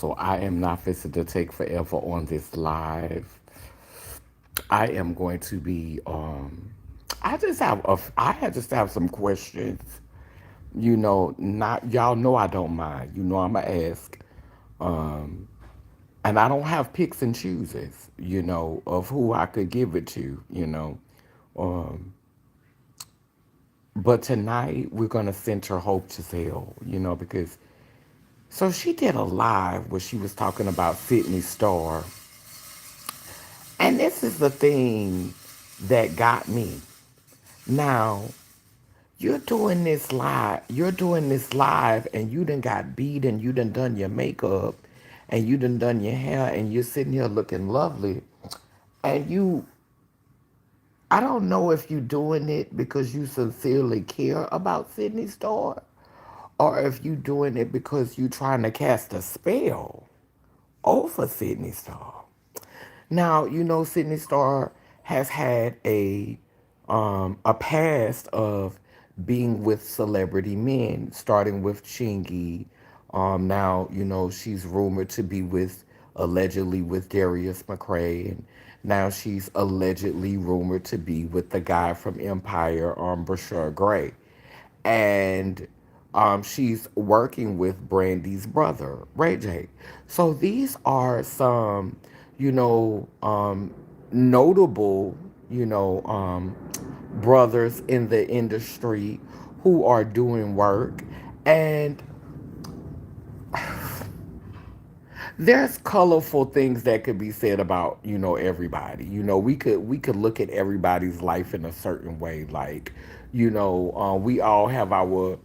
so I am not fixing to take forever on this live. I am going to be I just have some questions. Not y'all know I don't mind. I'ma ask. Um and I don't have picks and chooses, of who I could give it to. Um but tonight we're gonna center Hope Giselle, because so she did a live where she was talking about Sydney Star. And this is the thing that got me. Now, you're doing this live and you done got beat and you done your makeup and you done your hair and you're sitting here looking lovely. And I don't know if you doing it because you sincerely care about Sydney Star or if you doing it because you trying to cast a spell over Sydney Star. Now, Sydney Star has had a past of being with celebrity men, starting with Chingy. Now, she's rumored to be allegedly with Darius McCray, and now she's allegedly rumored to be with the guy from Empire, Brashar Gray. And she's working with Brandy's brother, Ray J. So these are some, notable, brothers in the industry who are doing work. And there's colorful things that could be said about everybody. We could look at everybody's life in a certain way, like we all have our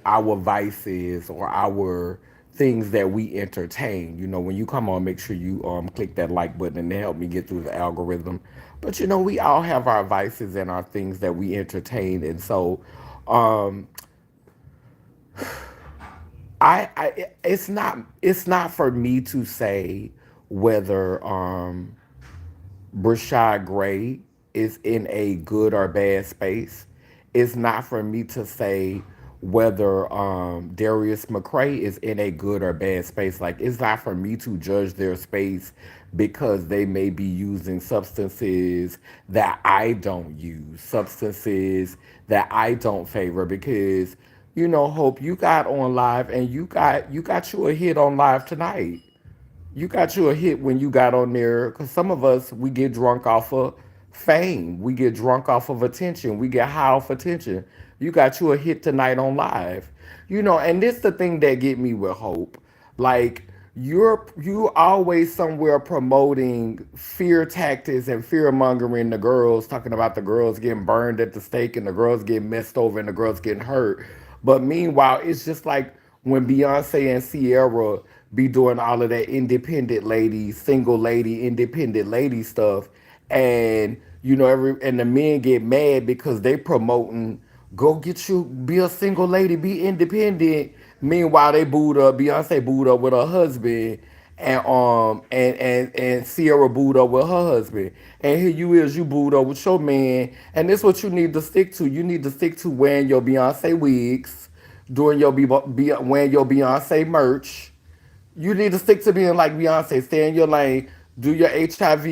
vices or our things that we entertain. When you come on, make sure you click that like button and help me get through the algorithm. But we all have our vices and our things that we entertain. And so um it's not for me to say whether Brashad Gray is in a good or bad space. It's not for me to say whether Darius McCray is in a good or bad space. Like, it's not for me to judge their space because they may be using substances that I don't use, substances that I don't favor. Because Hope, you got on live and you got you a hit on live tonight. You got you a hit when you got on there, because some of us, we get drunk off of fame, we get drunk off of attention, we get high off attention. You got you a hit tonight on live. And this the thing that get me with Hope. Like, you always somewhere promoting fear tactics and fear mongering the girls, talking about the girls getting burned at the stake and the girls getting messed over and the girls getting hurt. But meanwhile, it's just like when Beyonce and Sierra be doing all of that independent lady, single lady, independent lady stuff, and the men get mad because they promoting go get you, be a single lady, be independent. Meanwhile, they booed up Beyonce booed up with her husband, and Sierra booed up with her husband, and here you booed up with your man, and this what you need to stick to. You need to stick to wearing your Beyonce wigs, doing wearing your Beyonce merch. You need to stick to being like Beyonce. Stay in your lane. Do your HIV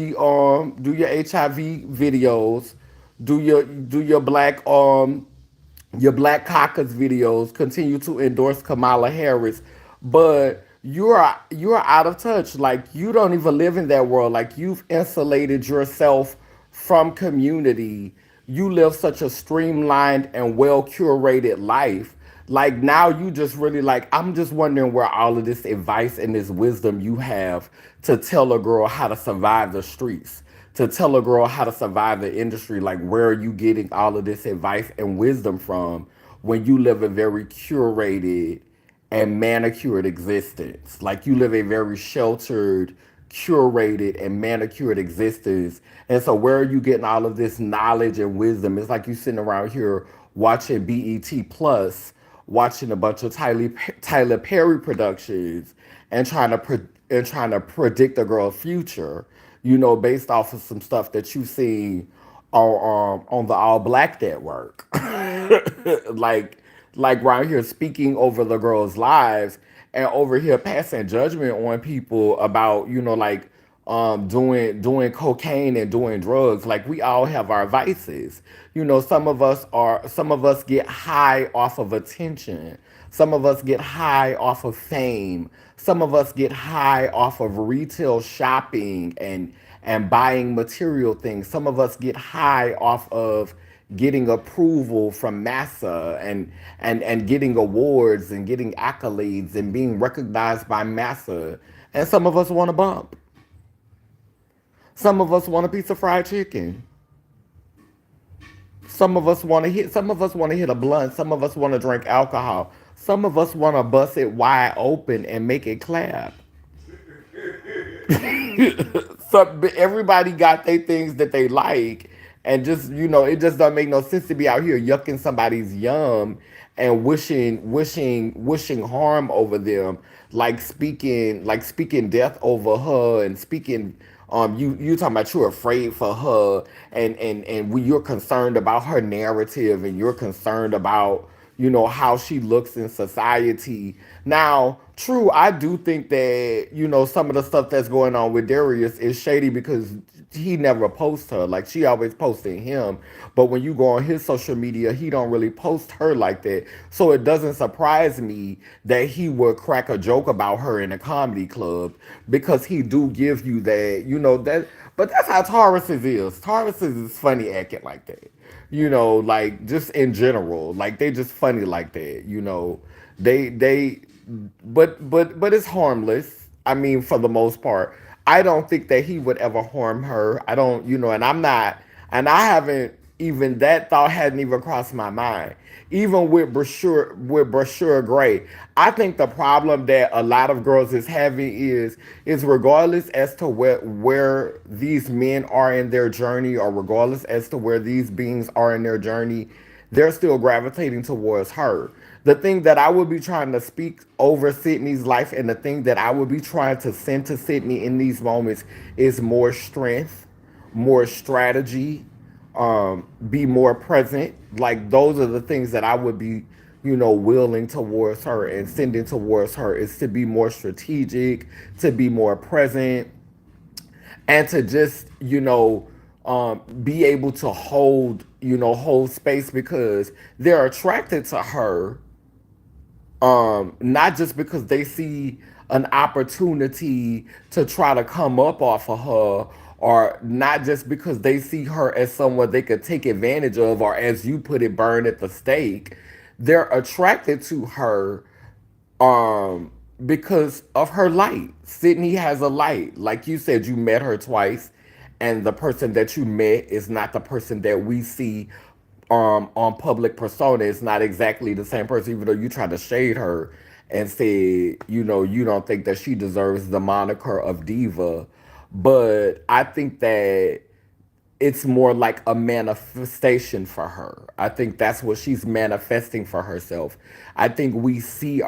videos. Do your Black Caucus videos. Continue to endorse Kamala Harris. But you're out of touch. Like, you don't even live in that world. Like, you've insulated yourself from community. You live such a streamlined and well curated life. Like, now you just really, like, I'm just wondering where all of this advice and this wisdom you have to tell a girl how to survive the streets, to tell a girl how to survive the industry. Like, where are you getting all of this advice and wisdom from when you live a very curated and manicured existence? Like, you live a very sheltered, curated, and manicured existence. And so, where are you getting all of this knowledge and wisdom? It's like you sitting around here watching BET Plus, watching a bunch of Tyler Perry productions, and trying to predict a girl's future, based off of some stuff that you seen on the All Black Network. like like right here speaking over the girls' lives and over here passing judgment on people about, like doing cocaine and doing drugs. Like, we all have our vices. Some of us get high off of attention. Some of us get high off of fame. Some of us get high off of retail shopping and buying material things. Some of us get high off of getting approval from massa and getting awards and getting accolades and being recognized by massa. And some of us want a bump. Some of us want a piece of fried chicken. Some of us want to hit a blunt. Some of us want to drink alcohol. Some of us want to bust it wide open and make it clap. So everybody got their things that they like, and just, it just doesn't make no sense to be out here yucking somebody's yum and wishing harm over them, like speaking death over her, and speaking, you talking about you're afraid for her, and you're concerned about her narrative, and you're concerned about, how she looks in society. Now, true, I do think that, some of the stuff that's going on with Darius is shady, because he never posts her. Like, she always posting him. But when you go on his social media, he don't really post her like that. So it doesn't surprise me that he would crack a joke about her in a comedy club, because he do give you that, that. But that's how Taurus is. Taurus is funny acting like that. Like, just in general, like, they just funny like that. They but it's harmless. I mean, for the most part, I don't think that he would ever harm her. I don't, and I'm not, and I haven't even, that thought hadn't even crossed my mind. Even with Brasure Gray, I think the problem that a lot of girls is having is regardless as to where these men are in their journey, or regardless as to where these beings are in their journey, they're still gravitating towards her. The thing that I would be trying to speak over Sydney's life, and the thing that I would be trying to send to Sydney in these moments, is more strength, more strategy, be more present. Like, those are the things that I would be, willing towards her and sending towards her, is to be more strategic, to be more present, and to just, be able to hold space, because they're attracted to her, not just because they see an opportunity to try to come up off of her, or not just because they see her as someone they could take advantage of, or, as you put it, burn at the stake. They're attracted to her, um because of her light. Sydney has a light. Like you said, you met her twice, and the person that you met is not the person that we see on public persona. It's not exactly the same person, even though you try to shade her and say, you don't think that she deserves the moniker of diva. But I think that it's more like a manifestation for her. I think that's what she's manifesting for herself. I think we speak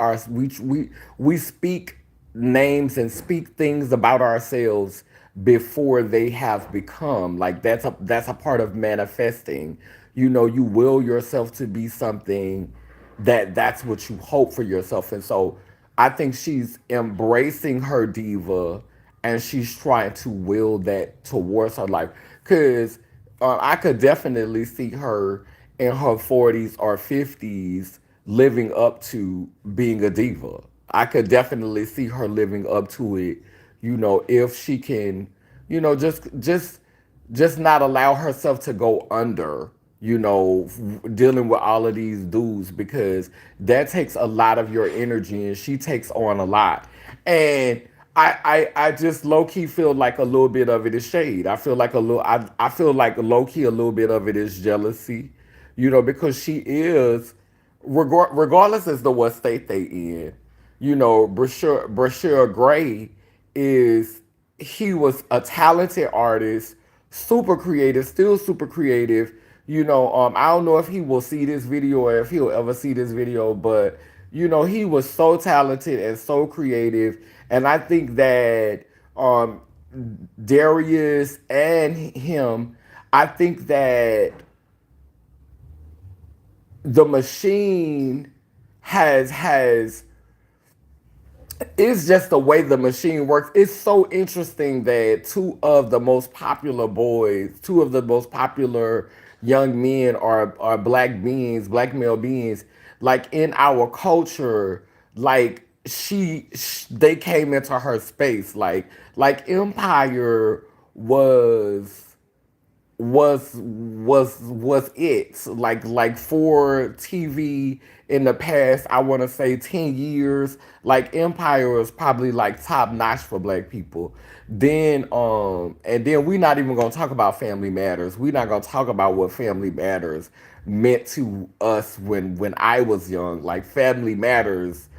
names and speak things about ourselves before they have become. Like, that's a part of manifesting. You will yourself to be something, that's what you hope for yourself. And so I think she's embracing her diva, and she's trying to will that towards her life. Because I could definitely see her in her 40s or 50s living up to being a diva. I could definitely see her living up to it, if she can, just not allow herself to go under, dealing with all of these dudes, because that takes a lot of your energy, and she takes on a lot. And I just low key feel like a little bit of it is shade. I feel like low key a little bit of it is jealousy, because she is, regardless as to what state they in, Brasher Gray is, he was a talented artist, super creative, still super creative. I don't know if he will see this video, or if he'll ever see this video, but he was so talented and so creative. And I think that, Darius and him, I think that the machine has It's just the way the machine works. It's so interesting that two of the most popular young men are black beings, black male beings. Like in our culture, like they came into her space. Like Empire was was it like for TV in the past, I want to say 10 years, like Empire was probably like top notch for black people. Then and then we're not even going to talk about Family Matters. We're not going to talk about what Family Matters meant to us when I was young. Like Family Matters,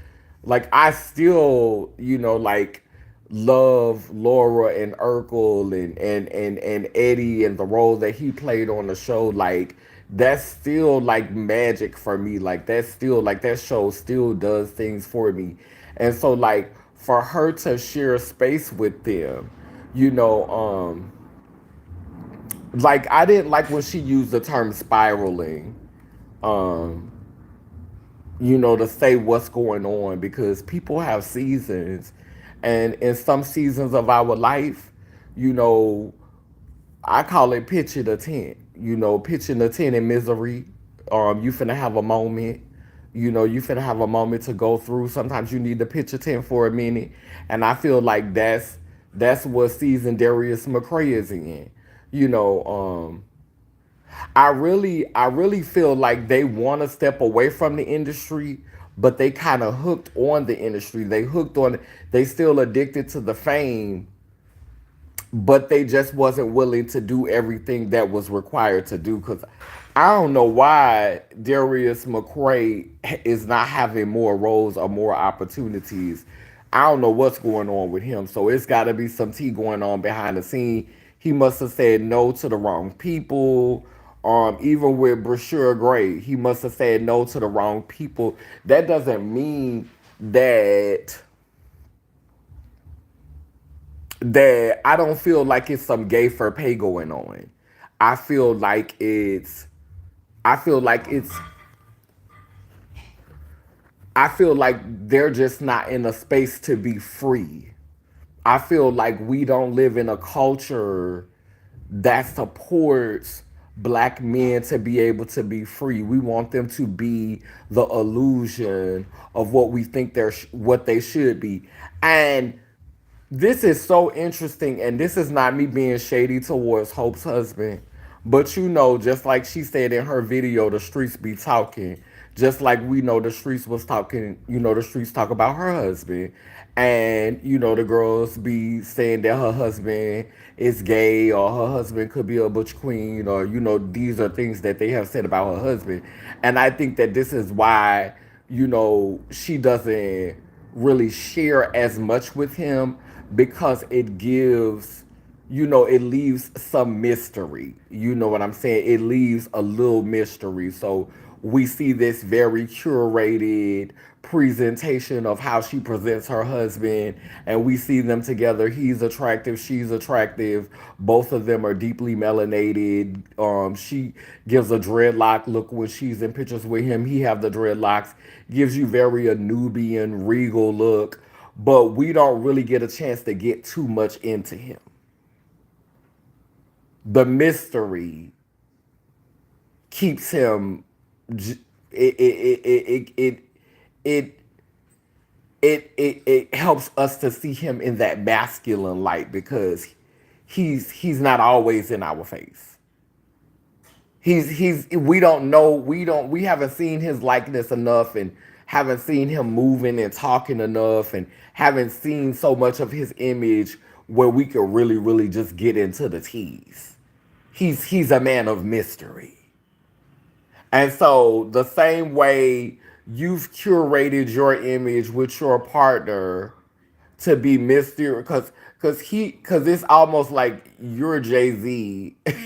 like I still, like love Laura and Urkel and Eddie and the role that he played on the show. Like that's still like magic for me. Like that's still like that show still does things for me. And so like for her to share space with them, you know, like I didn't like when she used the term spiraling. Um, to say what's going on because people have seasons. And in some seasons of our life, you know, I call it pitching a tent. Pitching a tent in misery. You finna have a moment. You finna have a moment to go through. Sometimes you need to pitch a tent for a minute. And I feel like that's what season Darius McCray is in. You know, I really feel like they want to step away from the industry, but they kind of hooked on the industry. They still addicted to the fame, but they just wasn't willing to do everything that was required to do. Because I don't know why Darius McCray is not having more roles or more opportunities. I don't know what's going on with him. So it's got to be some tea going on behind the scene. He must have said no to the wrong people. Even with Brashear Gray, he must have said no to the wrong people. That doesn't mean that I don't feel like it's some gay for pay going on. I feel like it's I feel like it's I feel like they're just not in a space to be free. I feel like we don't live in a culture that supports black men to be able to be free. We want them to be the illusion of what we think what they should be. And this is so interesting, and this is not me being shady towards Hope's husband, but just like she said in her video, the streets be talking. Just like we know the streets was talking, the streets talk about her husband. And, the girls be saying that her husband is gay or her husband could be a butch queen or, these are things that they have said about her husband. And I think that this is why, she doesn't really share as much with him because it leaves some mystery. You know what I'm saying? It leaves a little mystery. So we see this very curated presentation of how she presents her husband, and we see them together. He's attractive, she's attractive. Both of them are deeply melanated. She gives a dreadlock look when she's in pictures with him. He have the dreadlocks, gives you very a Nubian regal look, but we don't really get a chance to get too much into him. The mystery keeps him. It it helps us to see him in that masculine light because he's not always in our face. He's we don't know we haven't seen his likeness enough and haven't seen him moving and talking enough and haven't seen so much of his image where we could really just get into the tease. He's a man of mystery. And so the same way you've curated your image with your partner to be mysterious, because it's almost like you're Jay Z, and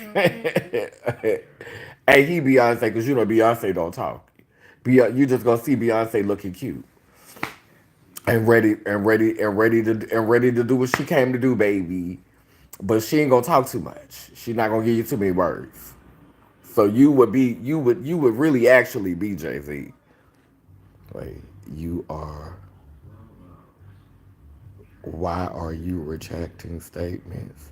he Beyonce, because Beyonce don't talk. You just gonna see Beyonce looking cute and ready to do what she came to do, baby. But she ain't gonna talk too much. She not gonna give you too many words. So you would really actually be Jay Z. Wait, you are Why are you retracting statements?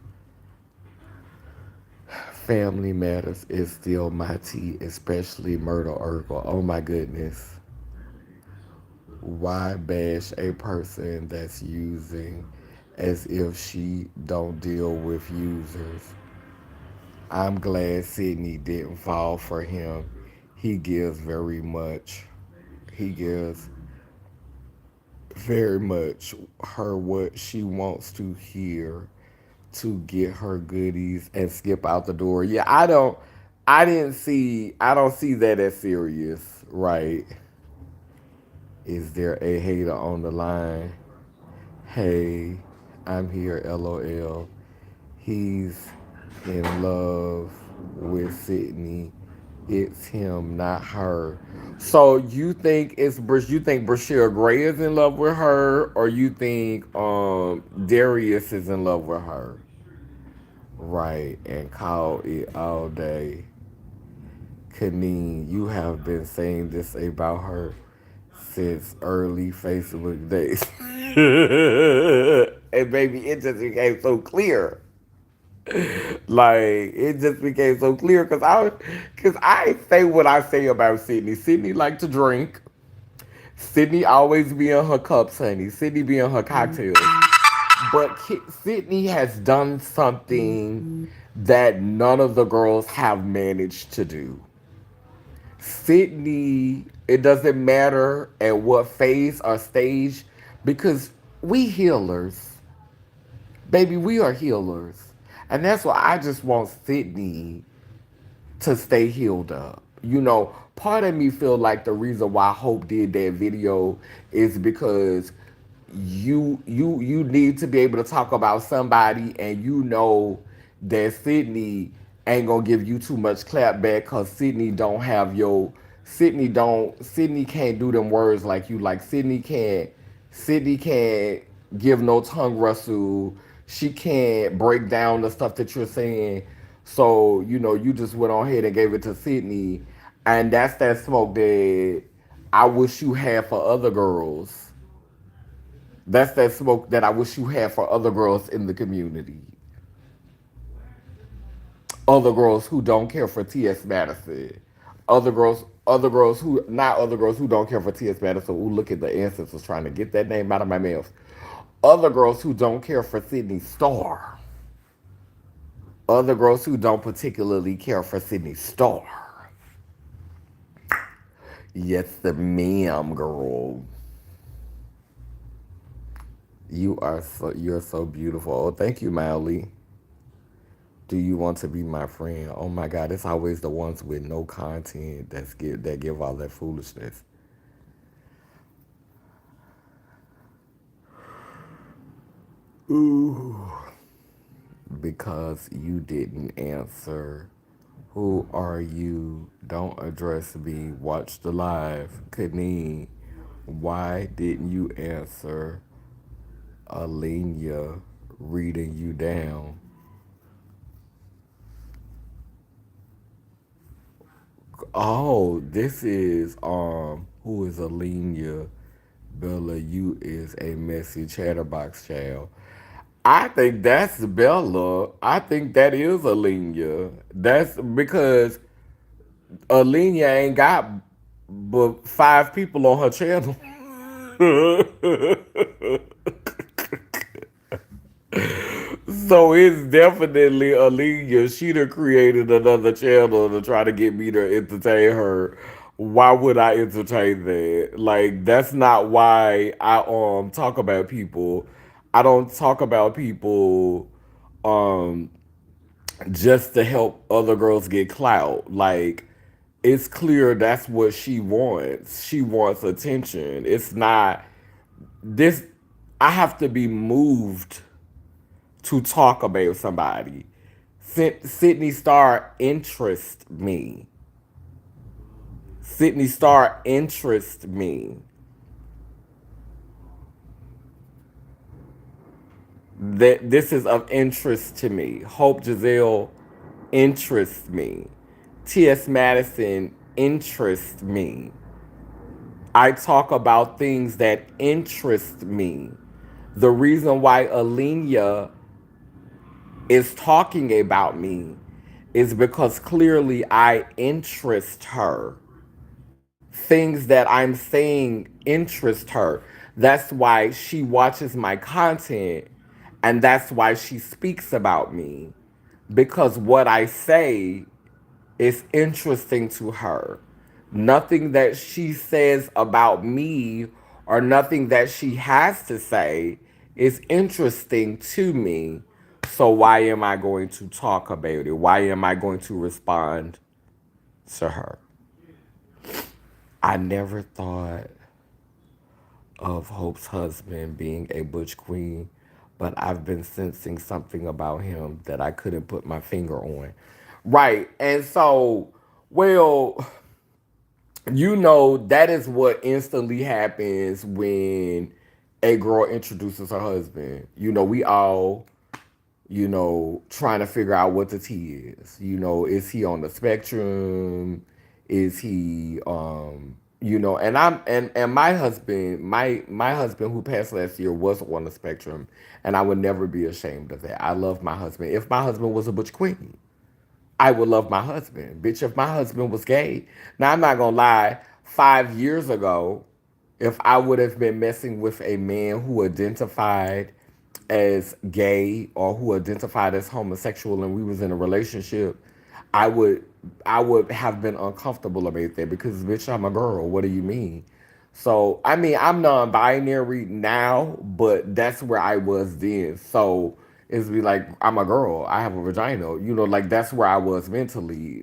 Family matters is still my tea, especially Myrtle Urkel. Oh my goodness. Why bash a person that's using as if she don't deal with users? I'm glad Sydney didn't fall for him. He gives very much. He gives very much her what she wants to hear to get her goodies and skip out the door. Yeah, I don't see that as serious, right? Is there a hater on the line? Hey, I'm here, LOL. He's in love with Sydney. It's him, not her. So you think Brashia Gray is in love with her, or you think Darius is in love with her? Right, and call it all day. Kaneen, you have been saying this about her since early Facebook days. And baby, it just became so clear. Like it just became so clear cause I say what I say about Sydney. Sydney like to drink. Sydney always be in her cups, honey. Sydney be in her cocktails. But Sydney has done something that none of the girls have managed to do. Sydney, it doesn't matter at what phase or stage, because we healers, baby, we are healers. And that's why I just want Sydney to stay healed up. Part of me feel like the reason why Hope did that video is because you need to be able to talk about somebody, and that Sydney ain't gonna give you too much clap back, cause Sydney can't do them words like you. Like Sydney can't give no tongue rustle. She can't break down the stuff that you're saying. So, you just went on ahead and gave it to Sydney. And that's that smoke that I wish you had for other girls. That's that smoke that I wish you had for other girls in the community. Other girls who don't care for T.S. Madison. Other girls who don't care for T.S. Madison. Who look at the ancestors trying to get that name out of my mouth. Other girls who don't care for Sydney Starr. Other girls who don't particularly care for Sydney Starr. Yes, the ma'am, girl. You're so beautiful. Oh, thank you, Miley. Do you want to be my friend? Oh my God, it's always the ones with no content that give all that foolishness. Ooh, because you didn't answer. Who are you? Don't address me. Watch the live. Kaneen, why didn't you answer? Alenia reading you down. Oh, this is who is Alenia? Bella, you is a messy chatterbox child. I think that's Bella. I think that is Alenia. That's because Alenia ain't got but 5 people on her channel. So it's definitely Alenia. She done created another channel to try to get me to entertain her. Why would I entertain that? Like that's not why I talk about people. I don't talk about people um just to help other girls get clout. Like it's clear that's what she wants. She wants attention. It's not this I have to be moved to talk about somebody. Sydney Star interests me. Sydney Star interests me. That this is of interest to me. Hope Giselle interests me. T.S. Madison interests me. I talk about things that interest me. The reason why Alenia is talking about me is because clearly I interest her. Things that I'm saying interest her. That's why she watches my content and that's why she speaks about me. Because what I say is interesting to her. Nothing that she says about me or nothing that she has to say is interesting to me. So why am I going to talk about it? Why am I going to respond to her? I never thought of Hope's husband being a butch queen, but I've been sensing something about him that I couldn't put my finger on. Right. And so, well, that is what instantly happens when a girl introduces her husband. We all, trying to figure out what the T is. Is he on the spectrum? Is he and my husband who passed last year was on the spectrum and I would never be ashamed of that. I love my husband. If my husband was a butch queen, I would love my husband. Bitch, if my husband was gay, now I'm not gonna lie, 5 years ago, if I would have been messing with a man who identified as gay or who identified as homosexual and we was in a relationship, I would I would have been uncomfortable about that because bitch, I'm a girl. What do you mean? So I mean I'm non-binary now, but that's where I was then. So it's be like I'm a girl. I have a vagina. Like that's where I was mentally,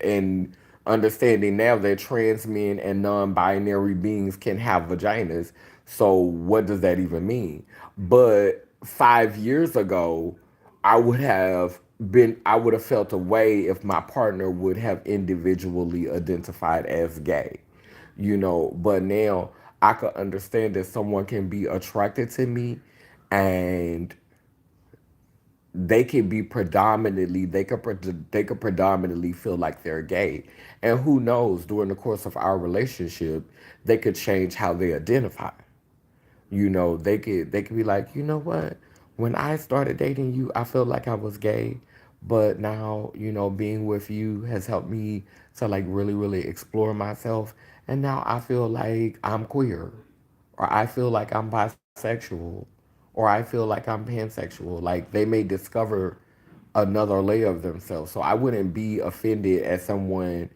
and understanding now that trans men and non-binary beings can have vaginas. So what does that even mean? But 5 years ago, I would have felt a way if my partner would have individually identified as gay. But now I could understand that someone can be attracted to me and they could predominantly feel like they're gay, and who knows, during the course of our relationship they could change how they identify. They could be like, you know what, when I started dating you I felt like I was gay, but now being with you has helped me to like really really explore myself, and now I feel like I'm queer, or I feel like I'm bisexual, or I feel like I'm pansexual. Like they may discover another layer of themselves. So I wouldn't be offended at someone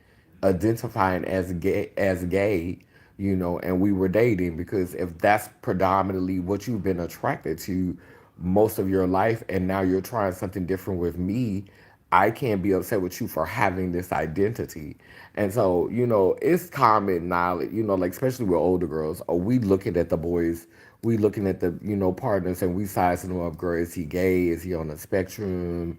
identifying as gay, and we were dating, because if that's predominantly what you've been attracted to most of your life and now you're trying something different with me, I can't be upset with you for having this identity. And so, it's common knowledge, like especially with older girls, or we looking at the boys, we looking at the, partners, and we sizing them up. Girl, is he gay? Is he on the spectrum?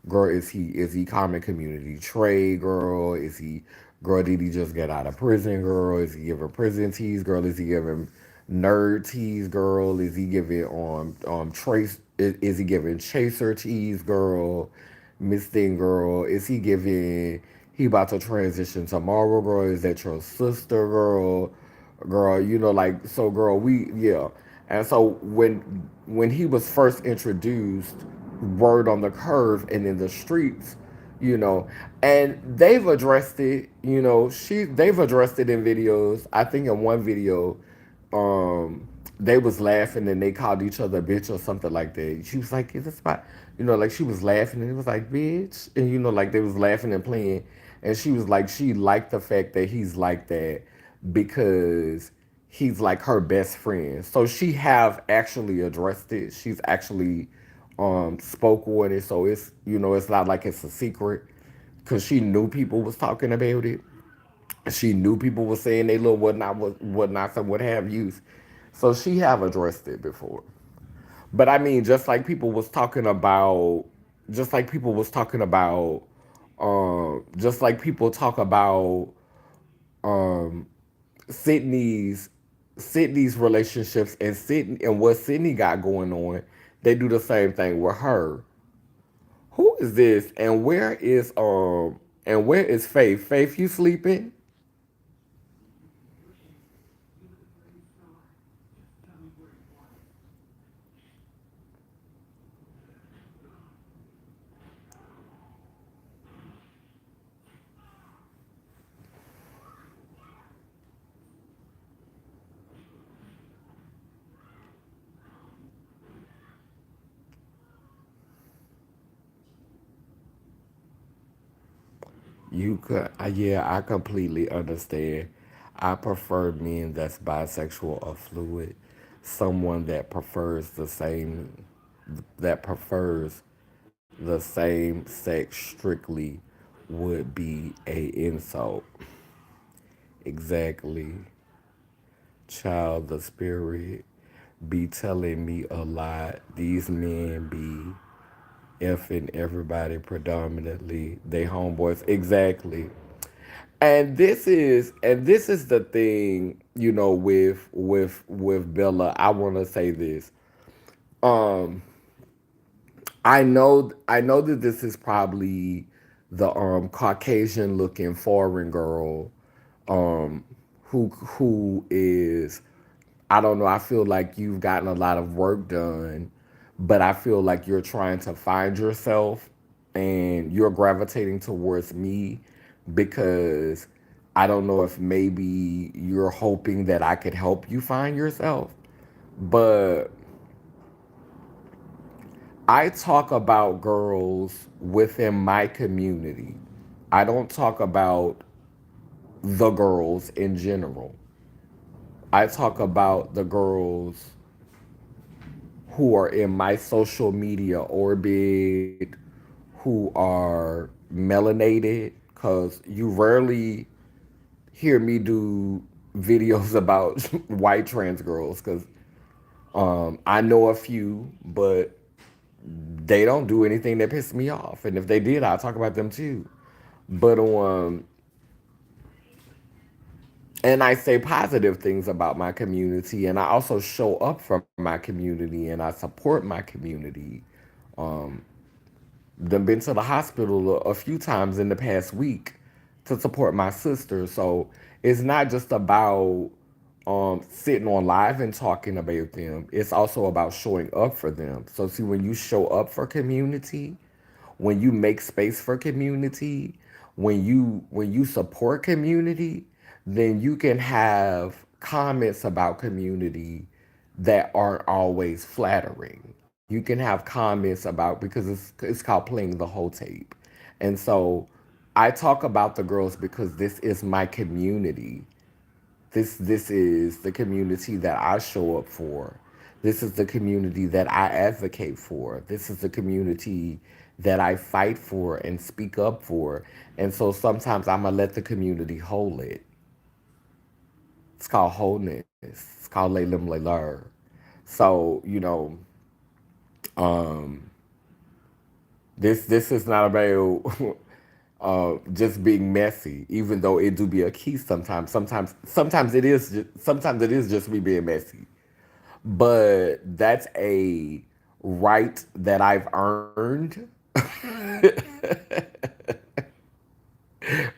Girl, is he common community trade? Girl, did he just get out of prison? Girl, is he giving prison teas? Girl, is he giving nerd teas? Girl, is he giving trace? Is he giving chaser teas? Girl, Miss Thing, girl, is he giving? He about to transition tomorrow? Girl, is that your sister? Girl, like, so girl, yeah. And so when he was first introduced, word on the curve and in the streets, you know, and they've addressed it, they've addressed it in videos. I think in one video, they was laughing and they called each other bitch or something like that. She was like, "Is this my," like she was laughing and it was like bitch, and like they was laughing and playing, and she was like she liked the fact that he's like that because he's like her best friend. So she have actually addressed it. She's actually spoke with it. So it's not like it's a secret, because she knew people was talking about it. She knew people were saying they little whatnot and what have you. So she have addressed it before. But I mean, just like people was talking about, just like people talk about um, Sydney's Sydney's relationships and Sydney and what Sydney got going on, they do the same thing with her. Who is this? And where is Faith? Faith, you sleeping? You could, yeah, I completely understand. I prefer men that's bisexual or fluid. Someone that prefers that prefers the same sex strictly would be a insult. Exactly. Child, the spirit be telling me a lot. These men be effing everybody predominantly. They homeboys. Exactly. And this is the thing, with Bella. I want to say this. Um, I know that this is probably the Caucasian looking foreign girl, um, who is, I don't know. I feel like you've gotten a lot of work done, but I feel like you're trying to find yourself and you're gravitating towards me because I don't know if maybe you're hoping that I could help you find yourself. But I talk about girls within my community. I don't talk about the girls in general. I talk about the girls who are in my social media orbit, who are melanated, because you rarely hear me do videos about white trans girls, because I know a few, but they don't do anything that pisses me off. And if they did, I'll talk about them too. But and I say positive things about my community, and I also show up for my community, and I support my community. Um, Done been to the hospital a few times in the past week to support my sister. So it's not just about sitting on live and talking about them. It's also about showing up for them. So see, when you show up for community, when you make space for community, when you support community, then you can have comments about community that aren't always flattering. You can have comments about, because it's called playing the whole tape. And so I talk about the girls because this is my community. This is the community that I show up for. This is the community that I advocate for. This is the community that I fight for and speak up for. And so sometimes I'm gonna let the community hold it. It's called wholeness. It's called lay lim lay lur. So, um, this is not about just being messy, even though it do be a key sometimes. Sometimes it is just me being messy. But that's a right that I've earned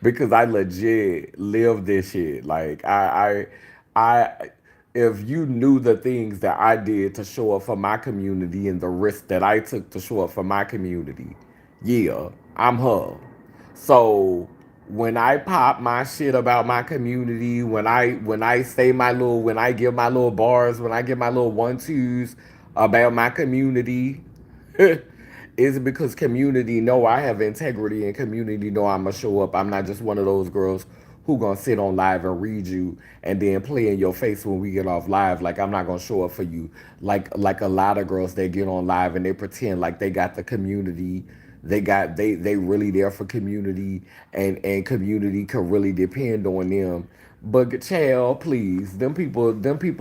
because I legit live this shit. Like I, if you knew the things that I did to show up for my community and the risk that I took to show up for my community, yeah, I'm her. So when I pop my shit about my community, when I give my little bars, when I give my little one twos about my community, is because community know I have integrity and community know I'ma show up. I'm not just one of those girls who gonna sit on live and read you and then play in your face when we get off live. Like I'm not gonna show up for you. Like a lot of girls, they get on live and they pretend like they got the community. They really there for community, and community can really depend on them. But child, please, them people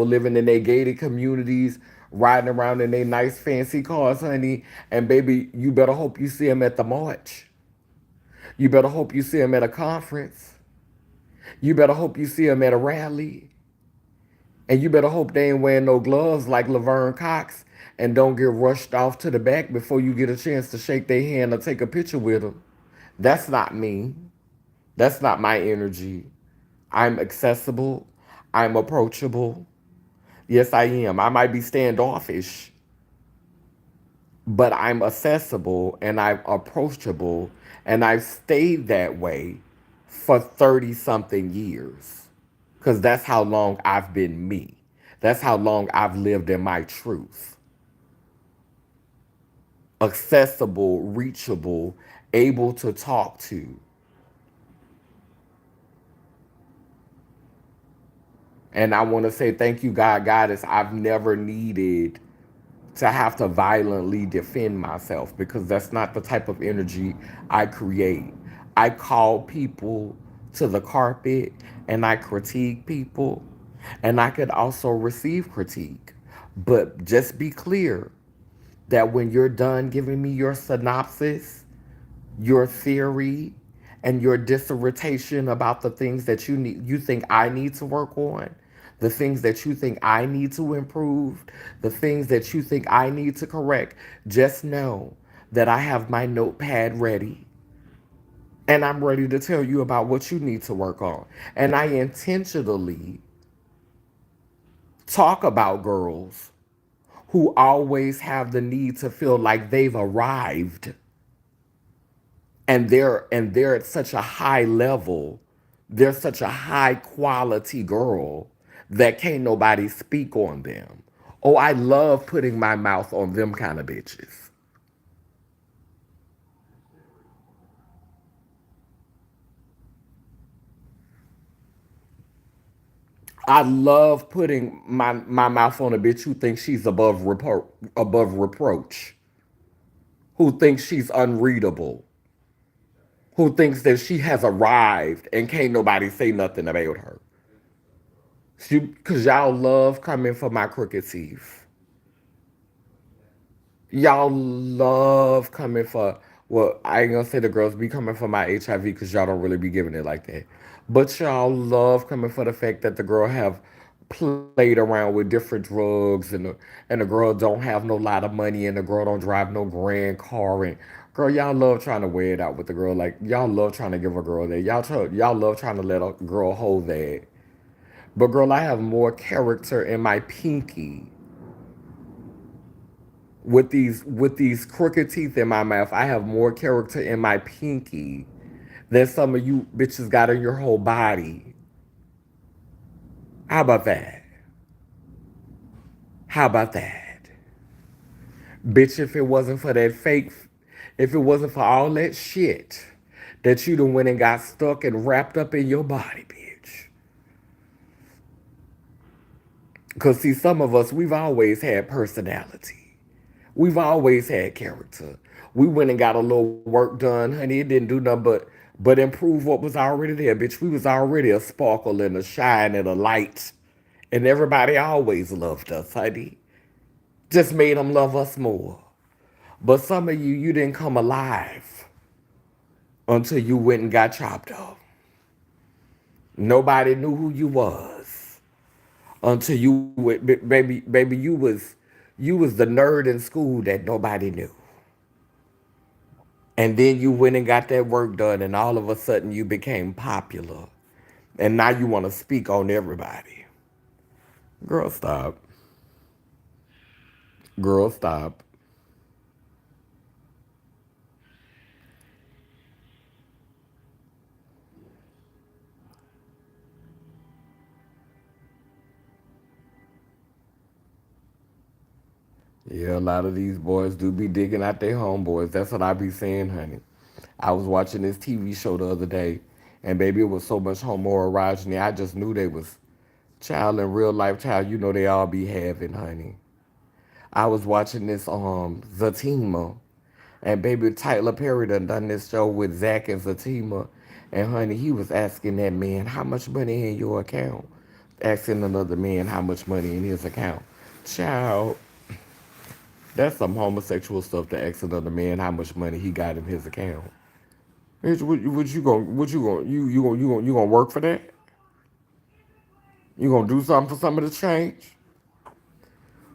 living in their gated communities, riding around in their nice fancy cars, honey. And baby, you better hope you see them at the march. You better hope you see them at a conference. You better hope you see them at a rally. And you better hope they ain't wearing no gloves like Laverne Cox and don't get rushed off to the back before you get a chance to shake their hand or take a picture with them. That's not me. That's not my energy. I'm accessible. I'm approachable. Yes, I am. I might be standoffish, but I'm accessible and I'm approachable, and I've stayed that way for 30 something years because that's how long I've been me. That's how long I've lived in my truth. Accessible, reachable, able to talk to. And I want to say thank you, God, Goddess. I've never needed to have to violently defend myself because that's not the type of energy I create. I call people to the carpet and I critique people, and I could also receive critique. But just be clear that when you're done giving me your synopsis, your theory, and your dissertation about the things that you think I need to work on, the things that you think I need to improve, the things that you think I need to correct, just know that I have my notepad ready and I'm ready to tell you about what you need to work on. And I intentionally talk about girls who always have the need to feel like they've arrived and they're at such a high level, they're such a high quality girl that can't nobody speak on them. Oh, I love putting my mouth on them kind of bitches. I love putting my mouth on a bitch who thinks she's above reproach, who thinks she's unreadable, who thinks that she has arrived and can't nobody say nothing about her. Cause y'all love coming for my crooked teeth. Y'all love coming for, well, I ain't gonna say the girls be coming for my HIV because y'all don't really be giving it like that. But y'all love coming for the fact that the girl have played around with different drugs and the girl don't have no lot of money and the girl don't drive no grand car and girl, y'all love trying to wear it out with the girl. Like y'all love trying to give a girl that. Y'all love trying to let a girl hold that. But girl, I have more character in my pinky with these crooked teeth in my mouth. I have more character in my pinky than some of you bitches got in your whole body. How about that? How about that? Bitch, if it wasn't for all that shit that you done went and got stuck and wrapped up in your body, bitch. Because see, some of us, we've always had personality. We've always had character. We went and got a little work done, honey. It didn't do nothing but improve what was already there, bitch. We was already a sparkle and a shine and a light. And everybody always loved us, honey. Just made them love us more. But some of you, you didn't come alive until you went and got chopped off. Nobody knew who you was until baby, you was the nerd in school that nobody knew. And then you went and got that work done, and all of a sudden you became popular. And now you want to speak on everybody. Girl, stop. Girl, stop. Yeah, a lot of these boys do be digging out their homeboys. That's what I be saying, honey. I was watching this TV show the other day, and baby, it was so much homoerogyny. I just knew they was child in real life child. You know they all be having, honey. I was watching this Zatima, and baby Tyler Perry done this show with Zach and Zatima, and honey, he was asking that man how much money in your account, asking another man how much money in his account. Child, that's some homosexual stuff to ask another man how much money he got in his account. Bitch, you gonna work for that? You gonna do something for some of the change?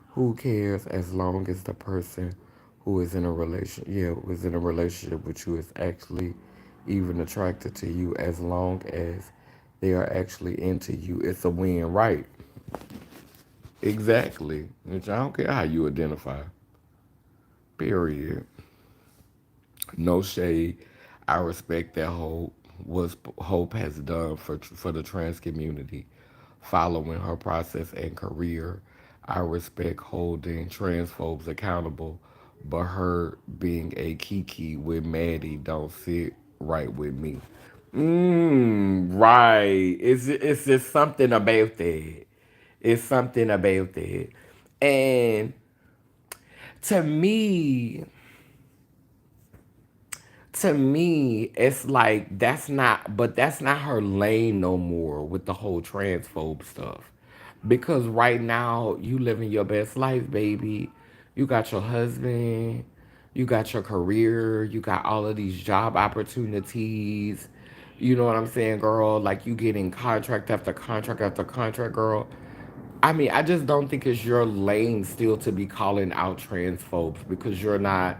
Who cares as long as the person who is in a was in a relationship with you is actually even attracted to you as long as they are actually into you. It's a win, right? Exactly. Which I don't care how you identify. Period. No shade. I respect that Hope has done for the trans community, following her process and career. I respect holding transphobes accountable, but her being a kiki with Maddie don't sit right with me. Right. It's just something about that. It's something about that. And to me, it's like that's not her lane no more with the whole transphobe stuff. Because right now, you living your best life, baby. You got your husband, you got your career, you got all of these job opportunities. You know what I'm saying, girl? Like you getting contract after contract after contract, girl. I mean, I just don't think it's your lane still to be calling out transphobes because you're not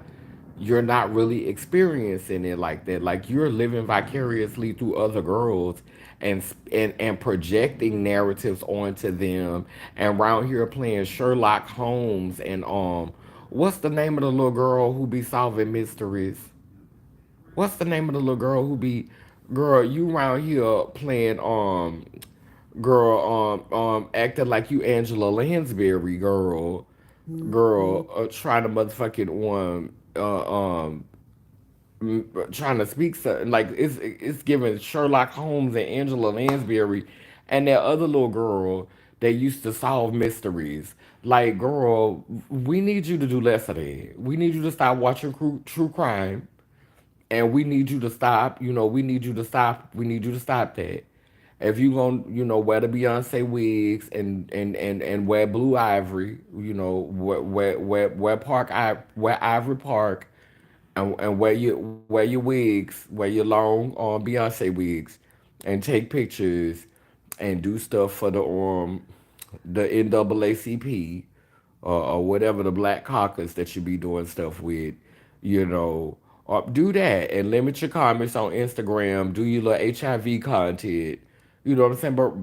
really experiencing it like that. Like you're living vicariously through other girls and projecting narratives onto them and around here playing Sherlock Holmes and what's the name of the little girl who be solving mysteries? What's the name of the little girl who be girl, you around here playing girl acting like you Angela Lansbury girl trying to motherfucking trying to speak something like it's giving Sherlock Holmes and Angela Lansbury and that other little girl that used to solve mysteries. Like, girl, we need you to do less of that. We need you to stop watching true crime, and we need you to stop. You know, we need you to stop. We need you to stop that. If you gonna, wear the Beyonce wigs and wear blue ivory, wear Ivory Park, and wear your wigs, wear your long Beyonce wigs, and take pictures and do stuff for the NAACP or whatever the Black Caucus that you be doing stuff with, you know. Do that and limit your comments on Instagram. Do your little HIV content. You know what I'm saying? But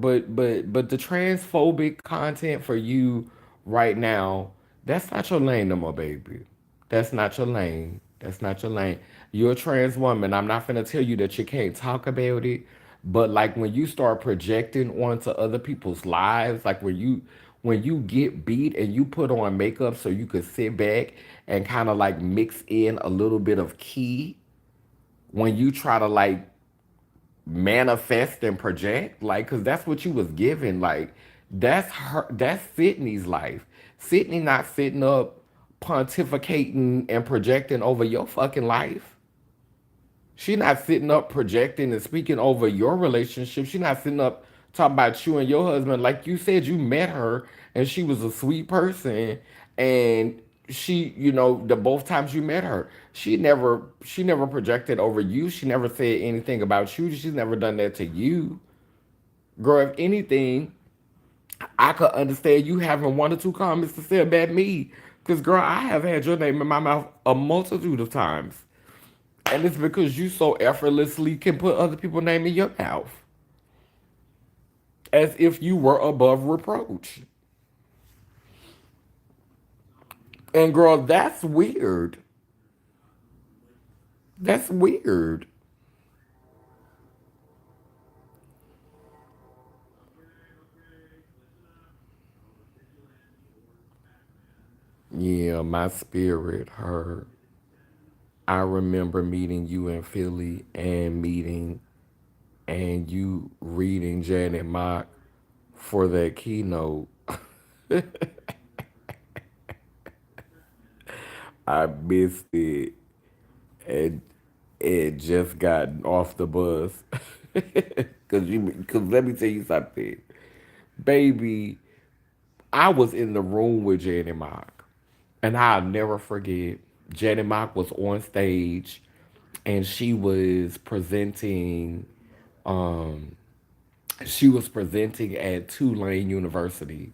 the transphobic content for you right now, that's not your lane no more, baby. That's not your lane. That's not your lane. You're a trans woman. I'm not gonna tell you that you can't talk about it, but like when you start projecting onto other people's lives, like when you get beat and you put on makeup so you could sit back and kind of like mix in a little bit of key when you try to like manifest and project, like, because that's what you was given. Like, that's Sydney's life. Sydney not sitting up pontificating and projecting over your fucking life. She not sitting up projecting and speaking over your relationship. She not sitting up talking about you and your husband. Like you said, you met her and she was a sweet person, and she, the both times you met her, she never projected over you. She never said anything about you. She's never done that to you. Girl, if anything, I could understand you having one or two comments to say about me. Cause girl, I have had your name in my mouth a multitude of times. And it's because you so effortlessly can put other people's name in your mouth. As if you were above reproach. And girl, that's weird. That's weird. Yeah, my spirit hurt. I remember meeting you in Philly and you reading Janet Mock for that keynote. I missed it and it just got off the bus. Cause let me tell you something, baby. I was in the room with Janet Mock, and I'll never forget. Janet Mock was on stage, and she was presenting at Tulane University,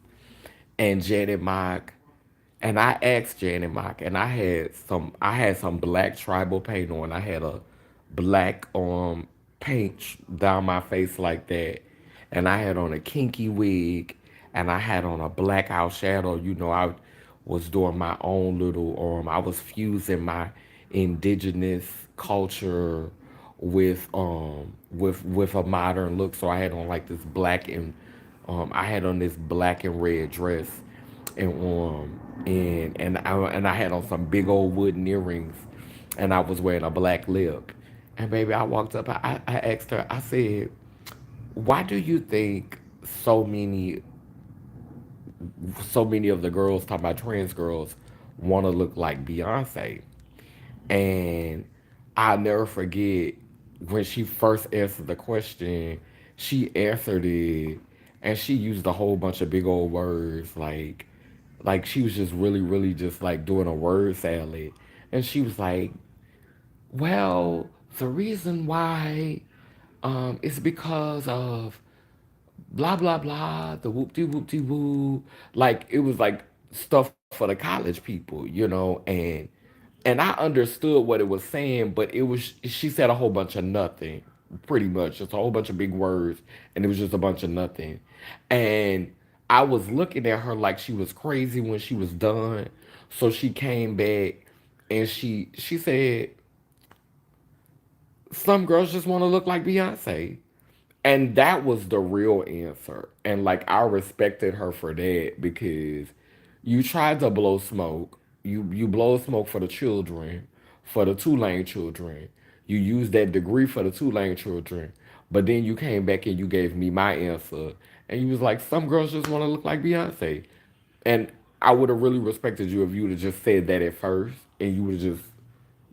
and Janet Mock, and I asked Janet Mock, and I had some black tribal paint on. I had a black paint down my face like that, and I had on a kinky wig, and I had on a black eyeshadow. I was doing my own little I was fusing my indigenous culture with a modern look. So I had on like this black and I had on this black and red dress, and I had on some big old wooden earrings, and I was wearing a black lip. And baby, I walked up. I asked her. I said, "Why do you think so many so many of the girls, talking about trans girls, want to look like Beyonce. And I'll never forget when she first answered the question, she answered it and she used a whole bunch of big old words like she was just really, really just like doing a word salad. And she was like, well, the reason why is because of blah blah blah, the whoop de woo. Like it was like stuff for the college people, and I understood what it was saying, but it was she said a whole bunch of nothing, pretty much, just a whole bunch of big words, and it was just a bunch of nothing. And I was looking at her like she was crazy when she was done. So she came back and she said, "Some girls just want to look like Beyonce." And that was the real answer. And like I respected her for that because you tried to blow smoke. You blow smoke for the children, for the Tulane children. You used that degree for the Tulane children. But then you came back and you gave me my answer. And you was like, some girls just want to look like Beyonce. And I would have really respected you if you would have just said that at first and you would have just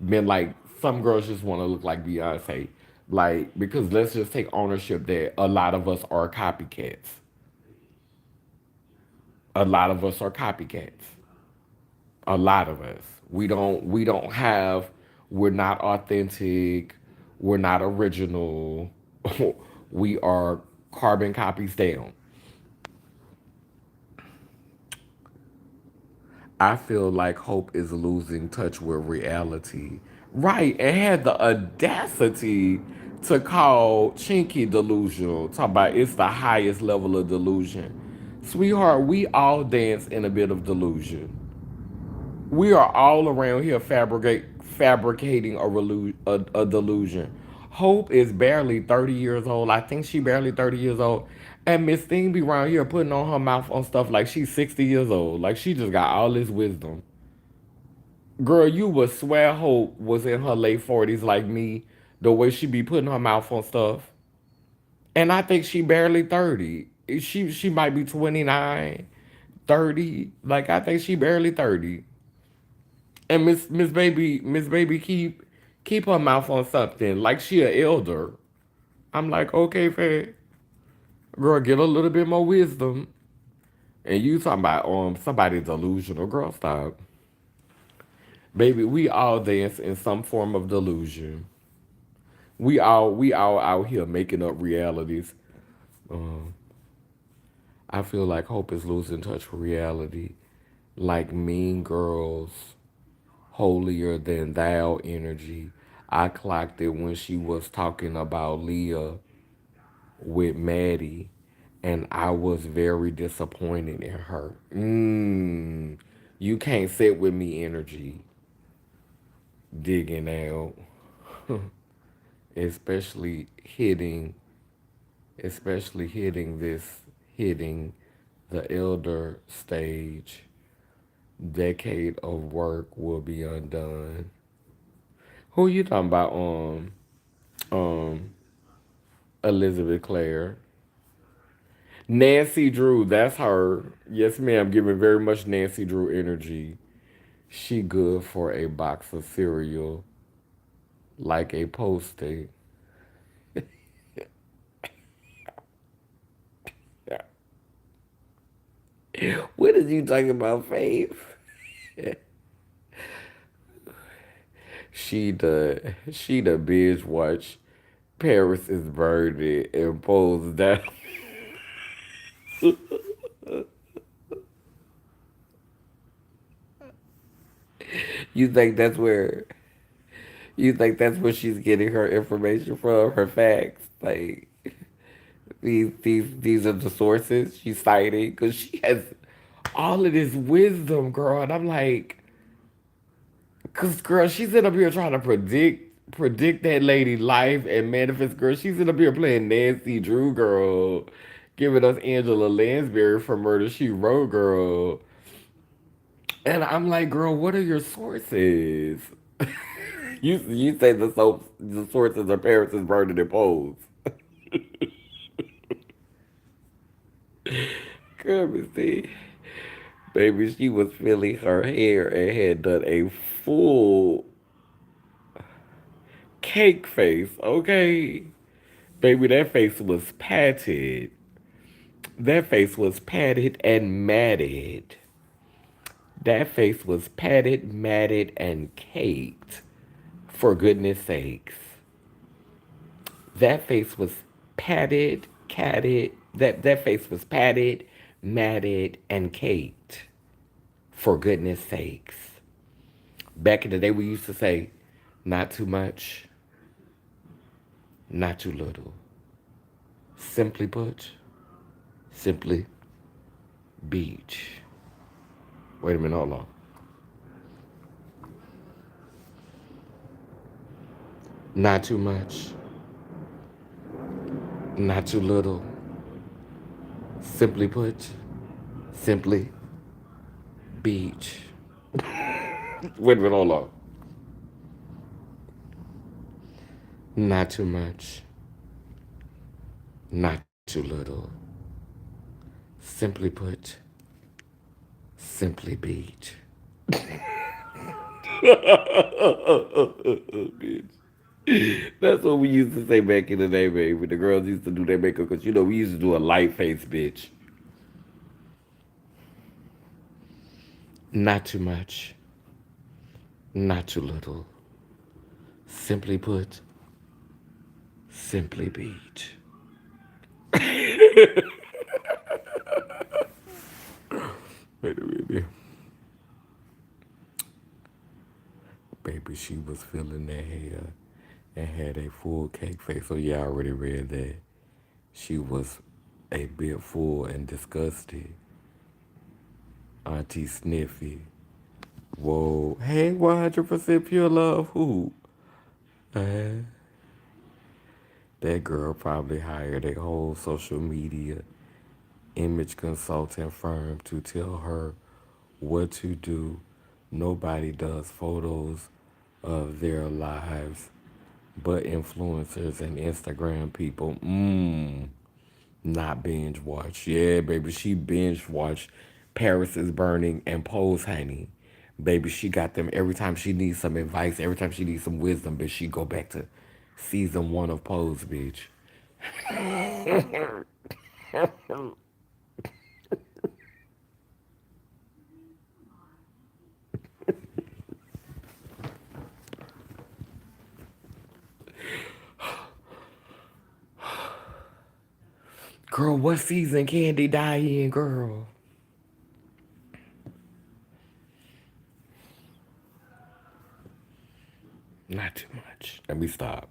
been like, some girls just want to look like Beyonce. Like, because let's just take ownership that a lot of us are copycats. A lot of us are copycats. A lot of us. We don't have, we're not authentic, we're not original. We are carbon copies down. I feel like Hope is losing touch with reality. Right, and had the audacity to call Chinky delusional. Talk about it's the highest level of delusion. Sweetheart, we all dance in a bit of delusion. We are all around here fabricating a delusion. Hope is barely 30 years old. I think she barely 30 years old. And Miss Thing be around here putting on her mouth on stuff like she's 60 years old. Like she just got all this wisdom. Girl, you would swear Hope was in her late 40s like me, the way she be putting her mouth on stuff. And I think she barely 30. She might be 29, 30. Like I think she barely 30. And Miss Baby keep her mouth on something like she a elder. I'm like, okay, fair. Girl, get a little bit more wisdom. And you talking about somebody delusional. Girl, stop. Baby, we all dance in some form of delusion. We all out here making up realities. Um, I feel like Hope is losing touch with reality. Like Mean Girls, holier than thou energy. I clocked it when she was talking about Leah with Maddie, and I was very disappointed in her. You can't sit with me energy digging out, especially hitting, especially hitting the elder stage. Decade of work will be undone. Who you talking about? Um, Elizabeth Clare. Nancy Drew, that's her. Yes, ma'am, giving very much Nancy Drew energy. She good for a box of cereal, like a post-it. What is you talking about, Faith? She the binge watch Paris is Burning and pose down. You think that's where you think that's where she's getting her information from, her facts? Like these are the sources she's citing because she has all of this wisdom, girl. And I'm like, cause girl, she's sitting up here trying to predict that lady life and manifest, girl. She's sitting up here playing Nancy Drew, girl, giving us Angela Lansbury from Murder She Wrote, girl. And I'm like, girl, what are your sources? You say the sources are Paris is Burning and Pose. Girl, Miss T. Baby, she was feeling her hair and had done a full cake face, okay? Baby, that face was patted. That face was patted and matted. That face was patted, matted, and caked. For goodness sakes. That face was patted, catted. That face was patted, matted, and caked. For goodness sakes. Back in the day, we used to say, not too much, not too little. Simply put, simply beach. Wait a minute, hold on. Not too much, not too little. Simply put, simply beach. Wait a minute, hold on. Not too much, not too little. Simply put, simply beach. Bitch. That's what we used to say back in the day, baby. The girls used to do their makeup because, we used to do a light face, bitch. Not too much, not too little. Simply put, simply beach. Wait a minute. Baby, she was feeling that hair and had a full cake face. So, yeah, I already read that. She was a bit full and disgusted. Auntie Sniffy. Whoa. Hey, 100% pure love. Who? Uh, that girl probably hired a whole social media image consulting firm to tell her what to do. Nobody does photos of their lives but influencers and Instagram people. Not binge watch. Yeah, baby, she binge watched Paris is Burning and Pose Honey. Baby, she got them every time she needs some advice, every time she needs some wisdom, bitch, she go back to season 1 of Pose, bitch. Girl, what season Candy die in, girl? Not too much. Let me stop.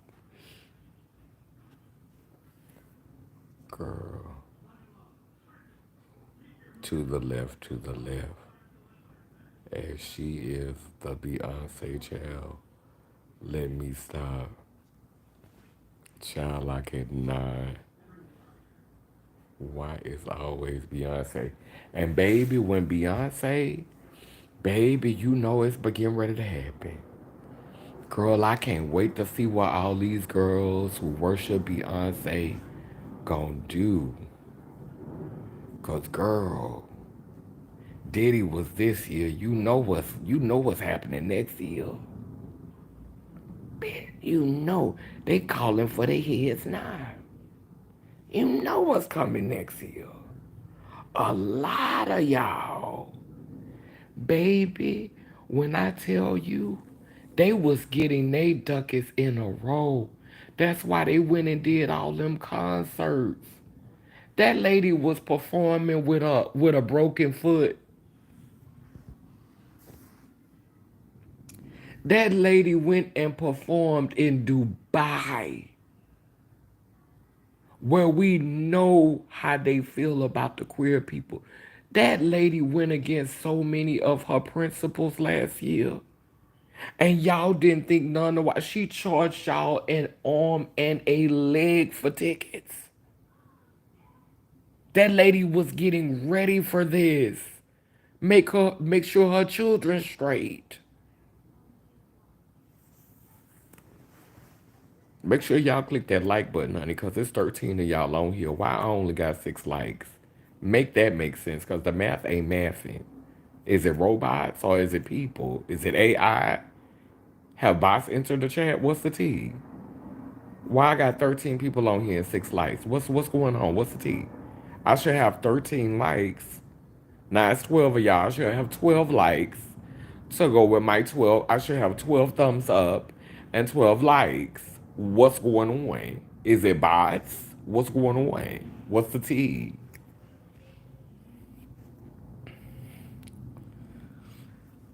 Girl, to the left, to the left. As she is the Beyonce child. Let me stop. Child, I cannot. Why is always Beyonce? And baby, when Beyonce, baby, it's getting ready to happen. Girl, I can't wait to see what all these girls who worship Beyonce gonna do. Cause girl, Diddy was this year. You know what's happening next year. You know they calling for their heads now. You know what's coming next year. A lot of y'all. Baby, when I tell you, they was getting they ducats in a row. That's why they went and did all them concerts. That lady was performing with a broken foot. That lady went and performed in Dubai, where we know how they feel about the queer people. That lady went against so many of her principles last year. And y'all didn't think none of why she charged y'all an arm and a leg for tickets. That lady was getting ready for this. Make sure her children straight. Make sure y'all click that like button, honey, because it's 13 of y'all on here. Why I only got 6 likes? Make that make sense, because the math ain't mathing. Is it robots or is it people? Is it AI? Have bots entered the chat? What's the tea? Why I got 13 people on here and 6 likes? What's going on? What's the tea? I should have 13 likes. Now it's 12 of y'all. I should have 12 likes. To go with my 12, I should have 12 thumbs up and 12 likes. What's going on? Is it bots? What's going on? What's the tea?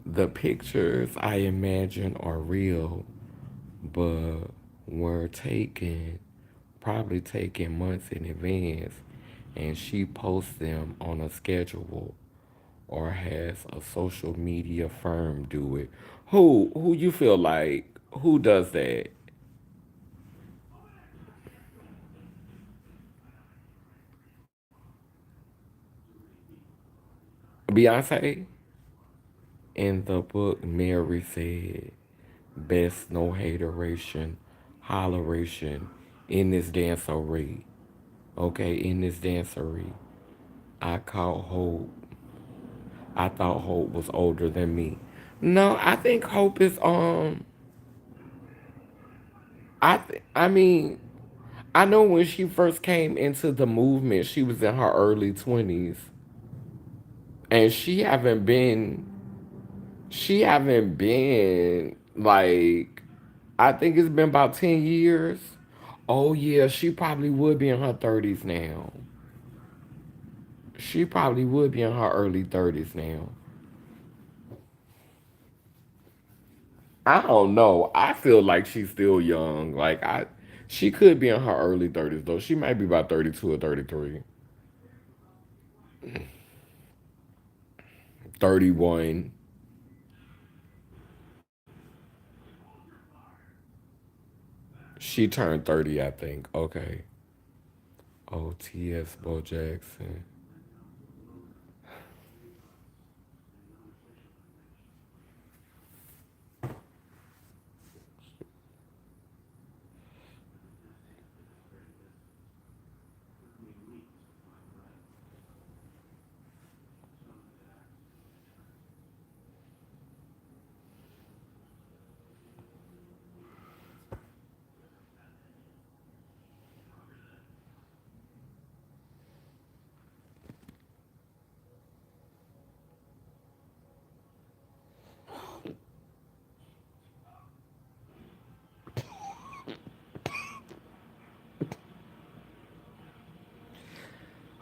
The pictures I imagine are real, but were taken, probably taken months in advance, and she posts them on a schedule or has a social media firm do it. Who you feel like who does that? Beyonce? In the book, Mary said, best no hateration, holleration in this dancery. Okay, in this dancery. I caught Hope. I thought Hope was older than me. No, I think Hope is I mean, I know when she first came into the movement, she was in her early 20s. And she haven't been like I think it's been about 10 years. Oh yeah, she probably would be in her 30s now. She probably would be in her early 30s now. I don't know. I feel like she's still young. She could be in her early 30s though. She might be about 32 or 33. 31. She turned 30, I think. Okay. OTS Bo Jackson.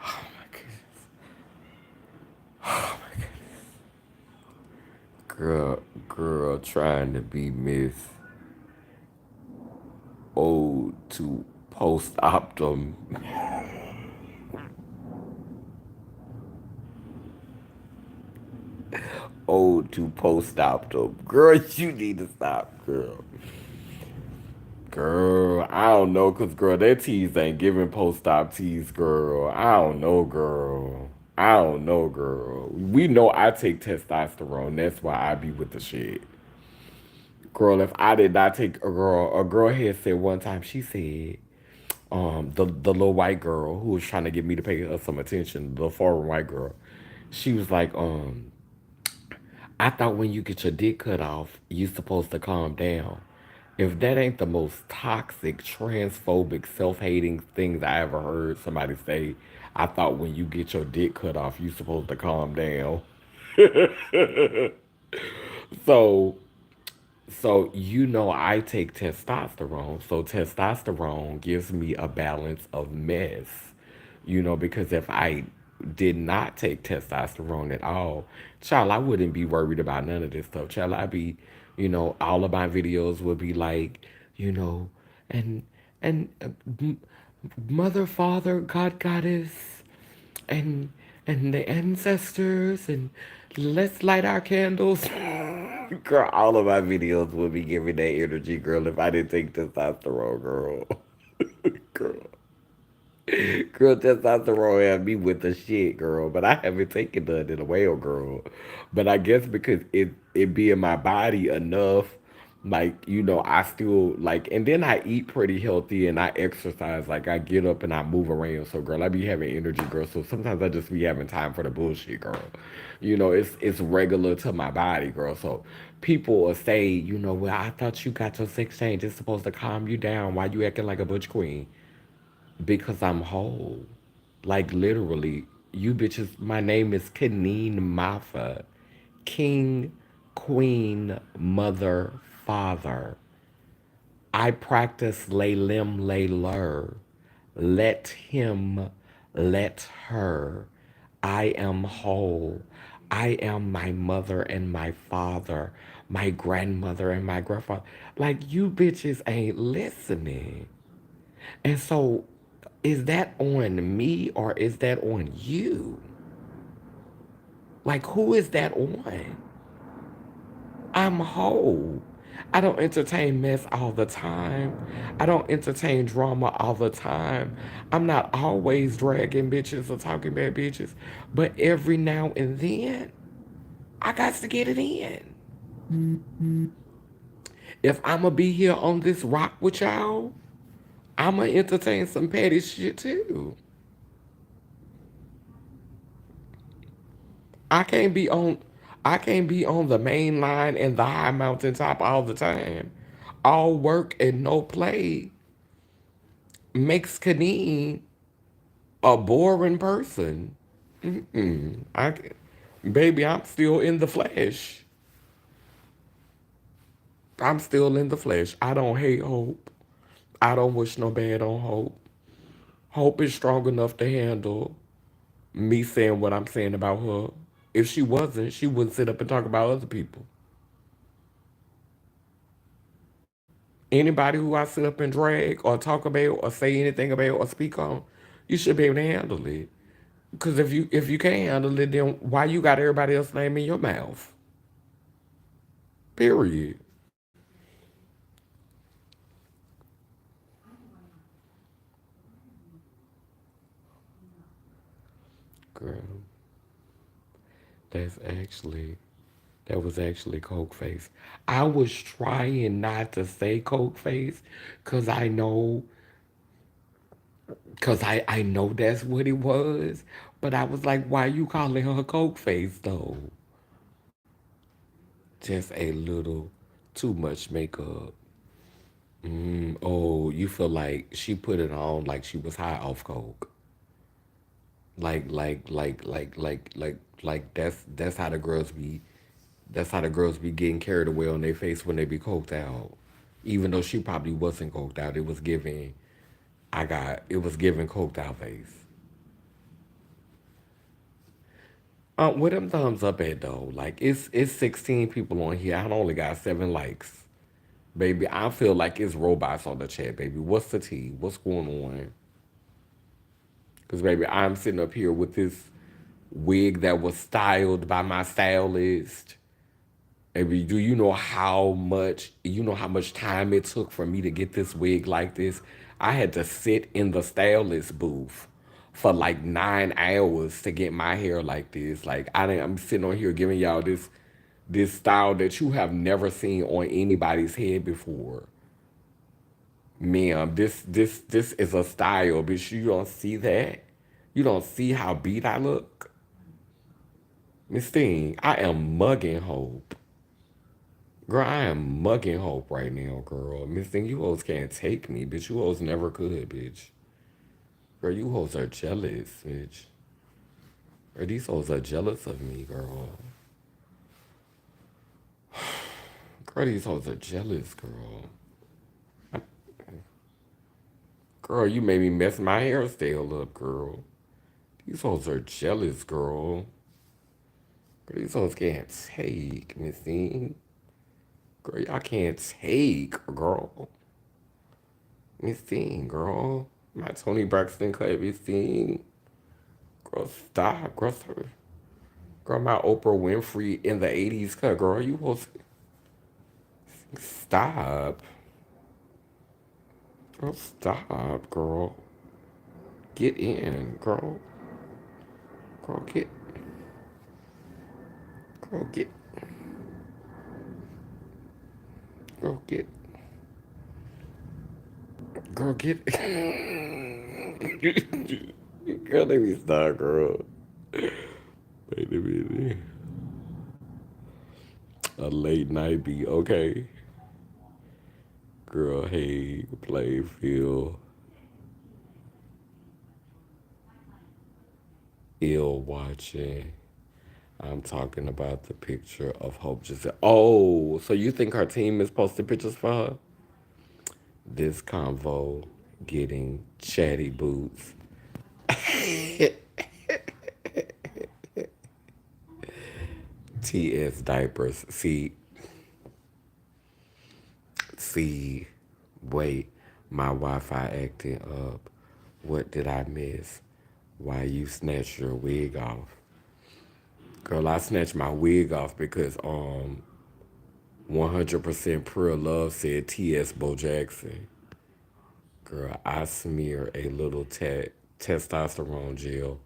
Oh my goodness. Oh my goodness. Girl trying to be Miss Ode to Post Optum. Ode to Post Optum. Girl, you need to stop, girl. Girl, I don't know, cause girl, that tease ain't giving post op tease, girl. I don't know, girl. I don't know, girl. We know I take testosterone. That's why I be with the shit. Girl, if I did not take a girl had said one time, she said, the little white girl who was trying to get me to pay her some attention, the foreign white girl, she was like, I thought when you get your dick cut off, you supposed to calm down. If that ain't the most toxic, transphobic, self-hating things I ever heard somebody say, I thought when you get your dick cut off, you supposed to calm down. So I take testosterone. So testosterone gives me a balance of mess. Because if I did not take testosterone at all, child, I wouldn't be worried about none of this stuff. Child, I'd be, all of my videos would be like, you know, and and mother, father, God, goddess, and the ancestors, and let's light our candles. Girl, all of my videos would be giving that energy, girl, if I didn't take testosterone, girl. Girl. Girl, testosterone had me with the shit, girl. But I haven't taken none in a while, girl. But I guess because it be in my body enough Like, I still like, and then I eat pretty healthy and I exercise. Like, I get up and I move around. So, girl, I be having energy, girl. So sometimes I just be having time for the bullshit, girl. It's regular to my body, girl. So people will say, well, I thought you got your sex change. It's supposed to calm you down. Why you acting like a butch queen? Because I'm whole. Like, literally, you bitches, my name is Kaneen Mafa. King, Queen, Mother, Father. I practice lay lim, lay lur. Let him, let her. I am whole. I am my mother and my father, my grandmother and my grandfather. Like, you bitches ain't listening. And so, is that on me or is that on you? Like, who is that on? I'm whole. I don't entertain mess all the time. I don't entertain drama all the time. I'm not always dragging bitches or talking bad bitches. But every now and then, I got to get it in. If I'm going to be here on this rock with y'all, I'm going to entertain some petty shit too. I can't be on I can't be on the main line and the high mountaintop all the time. All work and no play makes Kaneen a boring person. I, baby, I'm still in the flesh. I'm still in the flesh. I don't hate hope. I don't wish no bad on hope. Hope is strong enough to handle me saying what I'm saying about her. If she wasn't, she wouldn't sit up and talk about other people. Anybody who I sit up and drag or talk about or say anything about or speak on, you should be able to handle it. Because if you can't handle it, then why you got everybody else's name in your mouth? Period. Girl, that's actually that was actually Coke Face. I was trying not to say Coke Face because I know that's what it was. But I was like, why you calling her Coke Face though? Just a little too much makeup. Oh, you feel like she put it on like she was high off coke. Like that's how the girls be. That's how the girls be getting carried away on their face when they be coked out. Even though she probably wasn't coked out, it was giving. It was giving coked out face. Where them thumbs up at though? Like it's 16 people on here. I only got 7 likes. Baby, I feel like it's robots on the chat, baby. What's the tea? What's going on? Because, baby, I'm sitting up here with this wig that was styled by my stylist. Baby, do you know how much time it took for me to get this wig like this? I had to sit in the stylist booth for like 9 hours to get my hair like this. Like I'm sitting on here giving y'all this style that you have never seen on anybody's head before. Ma'am, this is a style, bitch. You don't see that? You don't see how beat I look? Miss Thing, I am mugging Hope. Girl, I am mugging Hope right now, girl. Miss Thing, you hoes can't take me, bitch. You hoes never could, bitch. Girl, you hoes are jealous, bitch. Or these hoes are jealous of me, girl. Girl, these hoes are jealous, girl. Girl, you made me mess my hairstyle up, girl. These hoes are jealous, girl. Girl, these hoes can't take, Missy. Girl, y'all can't take, girl. Missy, girl. My Tony Braxton cut, Missy. Girl, stop. Girl, my Oprah Winfrey in the 80s cut, girl. You hoes. Stop. Girl, stop, girl. Get in, girl. Girl, Girl, get. Girl, girl, get. Girl, let me stop, girl. Wait a minute. A late night be okay. Girl, hey, play, feel ill watching. I'm talking about the picture of Hope Giselle. Oh, so you think her team is posting pictures for her? This convo getting chatty boots. TS diapers. See, wait, my Wi-Fi acting up. What did I miss? Why you snatched your wig off? Girl, I snatched my wig off because 100% Pure Love said T.S. Bo Jackson. Girl, I smear a little testosterone gel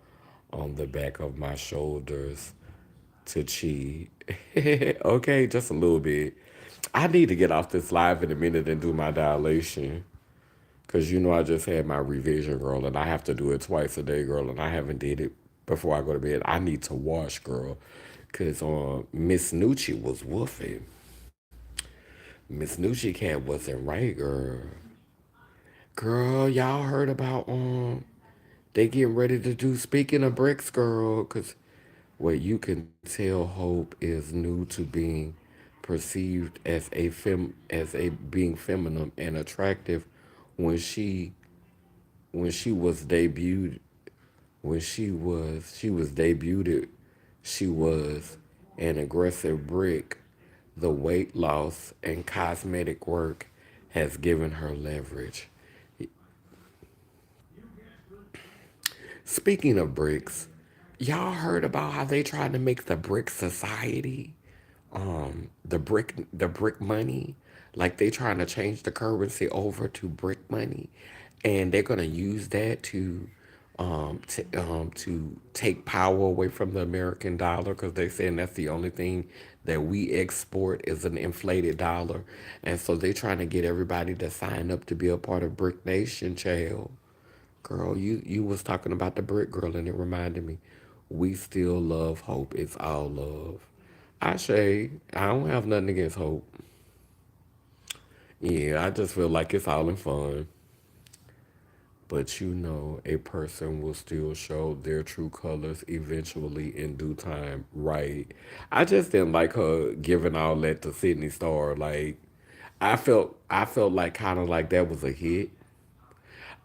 on the back of my shoulders to cheat. Okay, just a little bit. I need to get off this live in a minute and do my dilation. Cause you know I just had my revision, girl, and I have to do it twice a day, girl, and I haven't did it before I go to bed. I need to wash, girl, cause Miss Nucci was woofing. Miss Nucci cat wasn't right, girl. Girl, y'all heard about they getting ready to do speaking of bricks, girl, cause what you can tell Hope is new to being perceived as a being feminine and attractive when she was debuted she was debuted she was an aggressive brick. The weight loss and cosmetic work has given her leverage. Speaking of bricks, y'all heard about how they tried to make the brick society, the brick money, like they trying to change the currency over to brick money, and they're gonna use that to take power away from the American dollar because they saying that's the only thing that we export is an inflated dollar, and so they trying to get everybody to sign up to be a part of Brick Nation, child. Girl, you was talking about the brick girl, and it reminded me, we still love Hope. It's all love. I don't have nothing against Hope. Yeah, I just feel like it's all in fun. But you know, a person will still show their true colors eventually in due time, right? I just didn't like her giving all that to Sydney Star. Like, I felt like kind of like that was a hit.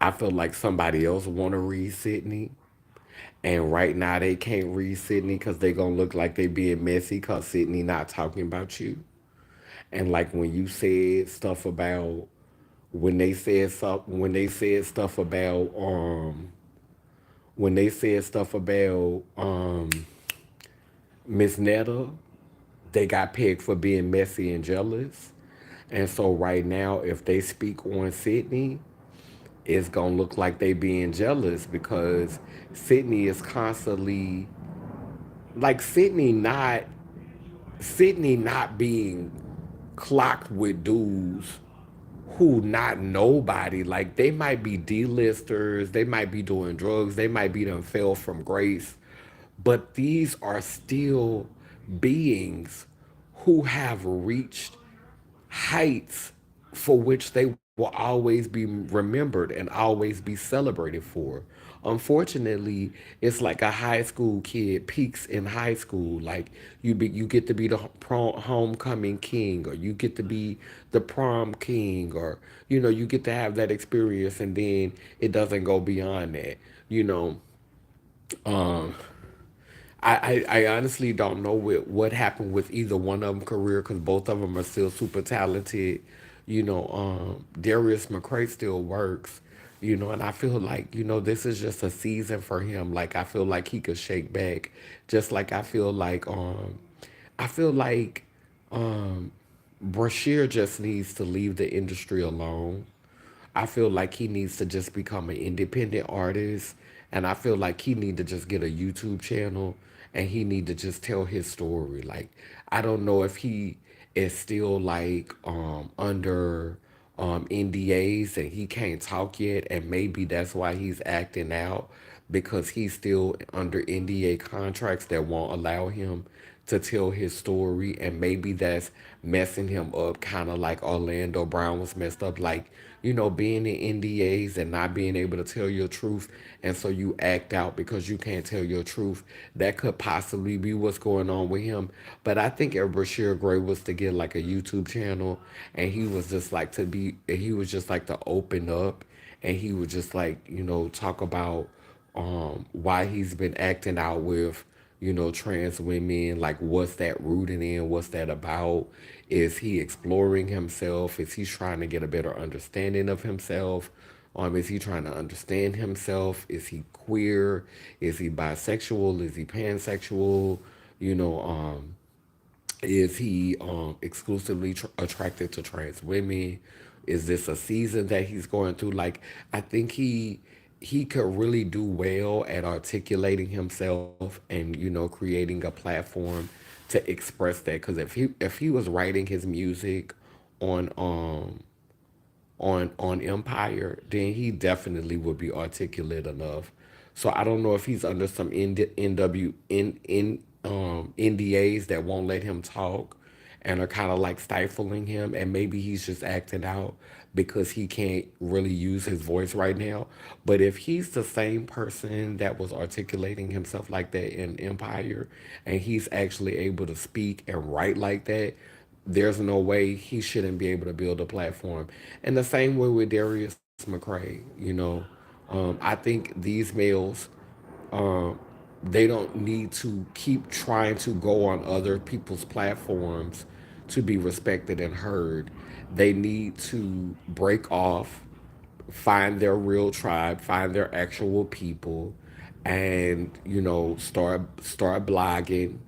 I felt like somebody else want to read Sydney. And right now they can't read Sydney because they gonna look like they being messy because Sydney not talking about you. And like when they said stuff about when they said stuff about Miss Netta, they got pegged for being messy and jealous. And so right now, if they speak on Sydney, it's gonna look like they being jealous because Sydney is constantly like Sydney not being clocked with dudes who not nobody. Like they might be D-listers, they might be doing drugs, they might be done fell from grace, but these are still beings who have reached heights for which they will always be remembered and always be celebrated for. Unfortunately, it's like a high school kid peaks in high school. Like you get to be the homecoming king, or you get to be the prom king, or you get to have that experience, and then it doesn't go beyond that. You know, um, I honestly don't know what happened with either one of them career because both of them are still super talented. Darius McCray still works. And I feel like this is just a season for him. Like I feel like he could shake back, just like I feel like Brashear just needs to leave the industry alone. I feel like he needs to just become an independent artist, and I feel like he need to just get a YouTube channel and he need to just tell his story. Like I don't know is still like under NDAs and he can't talk yet, and maybe that's why he's acting out because he's still under NDA contracts that won't allow him to tell his story, and maybe that's messing him up, kind of like Orlando Brown was messed up, like being in NDAs and not being able to tell your truth, and so you act out because you can't tell your truth. That could possibly be what's going on with him. But I think if Brashear Gray was to get like a YouTube channel, and he was just like to open up, and he would just like talk about why he's been acting out with trans women, like what's that rooted in, what's that about, is he exploring himself, is he trying to get a better understanding of himself, is he trying to understand himself, is he queer, is he bisexual, is he pansexual, you know is he exclusively attracted to trans women? Is this a season that he's going through? Like, I think he could really do well at articulating himself and creating a platform to express that. Because if he was writing his music on on Empire, then he definitely would be articulate enough. So I don't know if he's under some NDAs that won't let him talk and are kind of like stifling him, and maybe he's just acting out because he can't really use his voice right now. But if he's the same person that was articulating himself like that in Empire, and he's actually able to speak and write like that, there's no way he shouldn't be able to build a platform. And the same way with Darius McCray. I think these males, um, they don't need to keep trying to go on other people's platforms to be respected and heard. They need to break off, find their real tribe, find their actual people, and start blogging,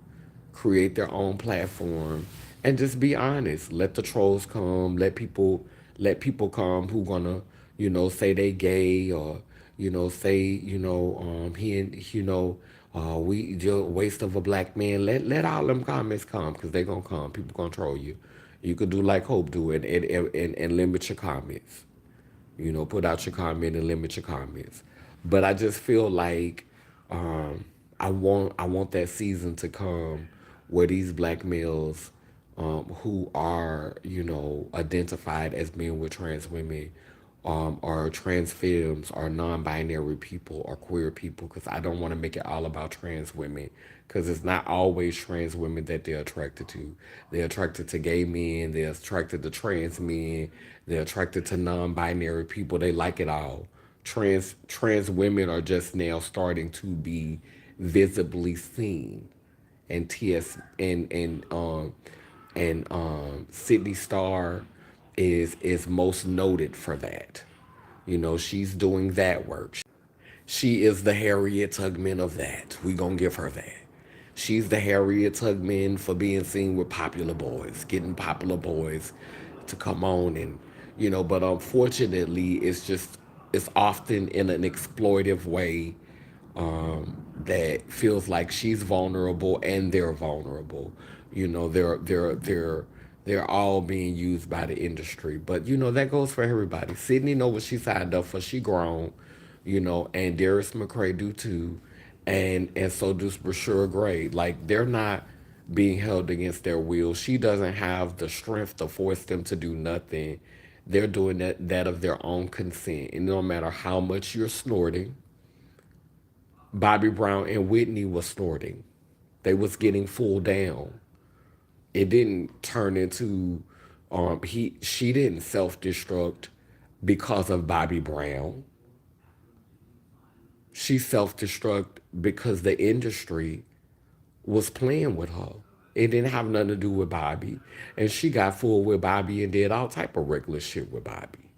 create their own platform, and just be honest. Let the trolls come. Let people come who gonna say they gay, or say he and we just waste of a black man. Let all them comments come, because they gonna come. People gonna troll you. You could do like Hope do it, and limit your comments. Put out your comment and limit your comments. But I just feel like I want that season to come where these black males who are identified as being with trans women, or trans femmes, or non-binary people, or queer people, because I don't want to make it all about trans women, because it's not always trans women that they're attracted to. They're attracted to gay men, they're attracted to trans men, they're attracted to non-binary people. They like it all. Trans women are just now starting to be visibly seen, and Sydney Starr is most noted for that. She's doing that work. She is the Harriet Tubman of that. We gonna give her that. She's the Harriet Tubman for being seen with popular boys, getting popular boys to come on, but unfortunately, it's often in an exploitive way, that feels like she's vulnerable and they're vulnerable. They're all being used by the industry. But that goes for everybody. Sydney know what she signed up for. She grown, and Darius McCray do too, and so does Brashear Gray. Like, they're not being held against their will. She doesn't have the strength to force them to do nothing. They're doing that of their own consent. And no matter how much you're snorting, Bobby Brown and Whitney was snorting. They was getting full down. It didn't turn into she didn't self-destruct because of Bobby Brown. She self-destruct because the industry was playing with her. It didn't have nothing to do with Bobby. And she got full with Bobby and did all type of reckless shit with Bobby.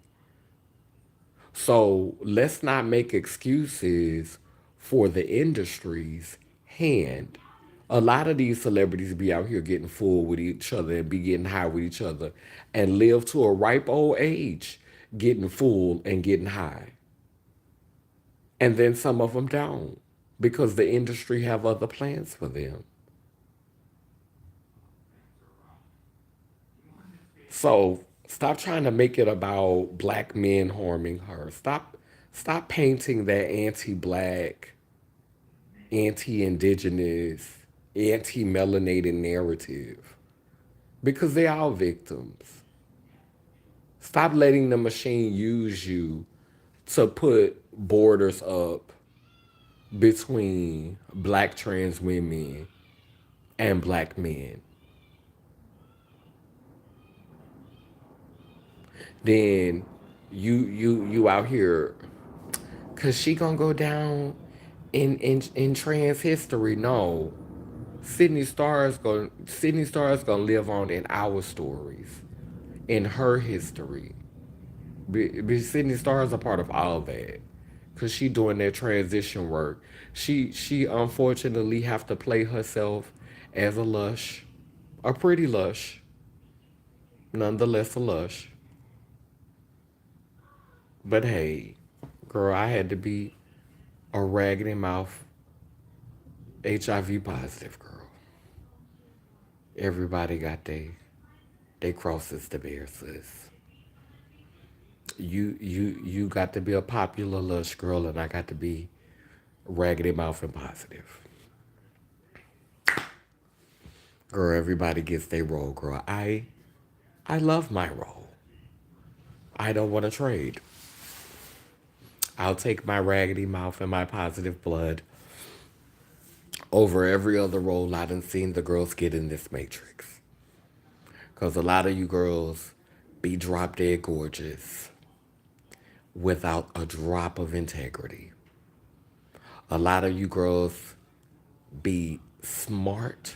So let's not make excuses for the industry's hand. A lot of these celebrities be out here getting full with each other and be getting high with each other, and live to a ripe old age getting full and getting high. And then some of them don't, because the industry have other plans for them. So stop trying to make it about black men harming her. Stop painting that anti-black, anti-indigenous, anti-melanated narrative. Because they're all victims. Stop letting the machine use you to put borders up between black trans women and black men. Then you out here, cause she gonna go down in trans history. No, Sydney Star's gonna live on in our stories, in her history. Sydney Star is a part of all that, cause she doing that transition work. She unfortunately have to play herself as a lush, a pretty lush, nonetheless a lush. But hey, girl, I had to be a raggedy mouth HIV positive girl. Everybody got they crosses to bear, sis. You got to be a popular lush girl, and I got to be raggedy mouth and positive. Girl, everybody gets their role, girl. I love my role. I don't want to trade. I'll take my raggedy mouth and my positive blood over every other role I done seen the girls get in this matrix. Cause a lot of you girls be drop dead gorgeous without a drop of integrity. A lot of you girls be smart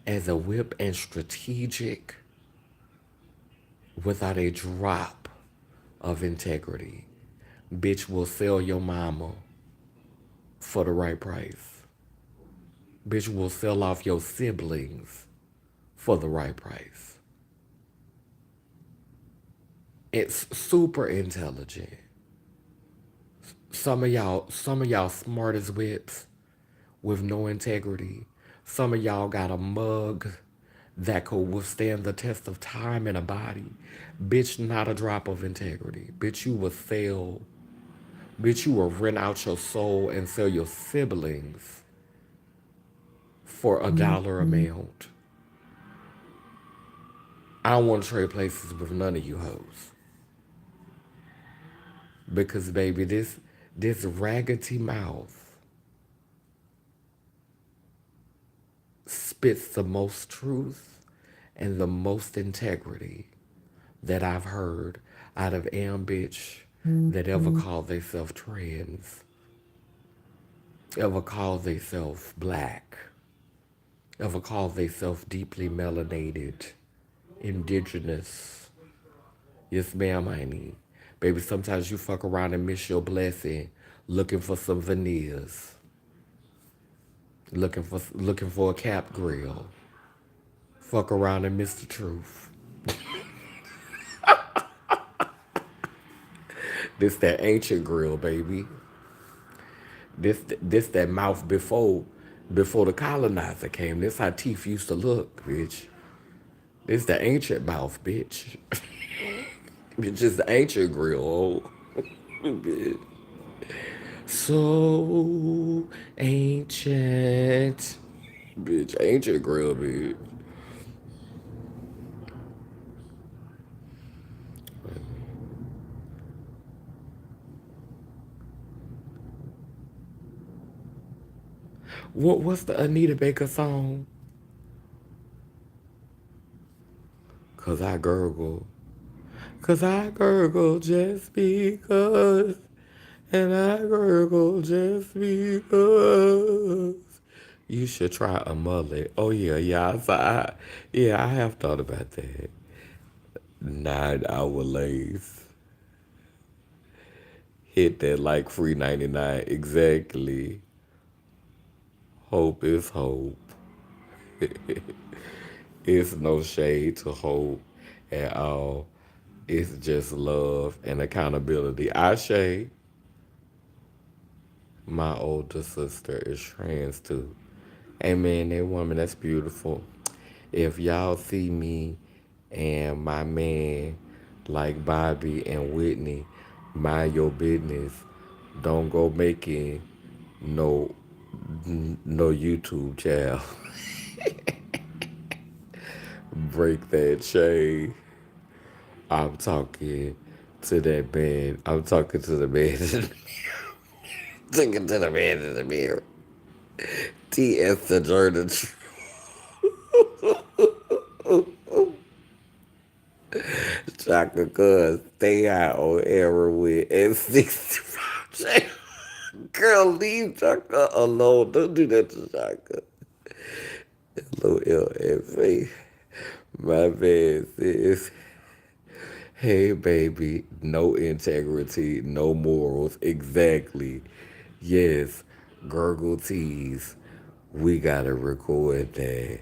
as a whip and strategic without a drop of integrity. Bitch will sell your mama for the right price. Bitch will sell off your siblings for the right price. It's super intelligent. Some of y'all smart as whips with no integrity. Some of y'all got a mug that could withstand the test of time in a body. Bitch, not a drop of integrity. Bitch, you will sell. Bitch, you will rent out your soul and sell your siblings for $1 amount. I don't want to trade places with none of you hoes. Because baby, this raggedy mouth spits the most truth and the most integrity that I've heard out of am bitch that ever called theyself trans, ever called theyself black, ever called theyself deeply melanated, indigenous. Yes, ma'am, honey. Baby, sometimes you fuck around and miss your blessing looking for some veneers, looking for a cap grill. Fuck around and miss the truth. This that ancient grill, baby. This that mouth before the colonizer came. This how teeth used to look, bitch. This the ancient mouth, bitch. It's just the ancient grill, oh. Bitch. So ancient. Bitch, ancient grill, bitch. What's the Anita Baker song? Cause I gurgle. Cause I gurgle just because. And I gurgle just because. You should try a mullet. Oh yeah, yeah. Yeah, I have thought about that. 9 hour lace. Hit that like free 99. Exactly. Hope is hope. It's no shade to hope at all. It's just love and accountability. Ashe, my older sister, is trans too. Hey man, that woman, that's beautiful. If y'all see me And my man, like Bobby and Whitney, mind your business. Don't go making no no YouTube channel. Break that chain. I'm talking to that man. I'm talking to the man. Talking to the man in the mirror. T.S. the Jordan. Chaka cuz stay out on heroin at 65. Girl, leave Chaka alone. Don't do that to Chaka. LOLFA. My man says, hey, baby, no integrity, no morals. Exactly. Yes, gurgle tease. We gotta record that.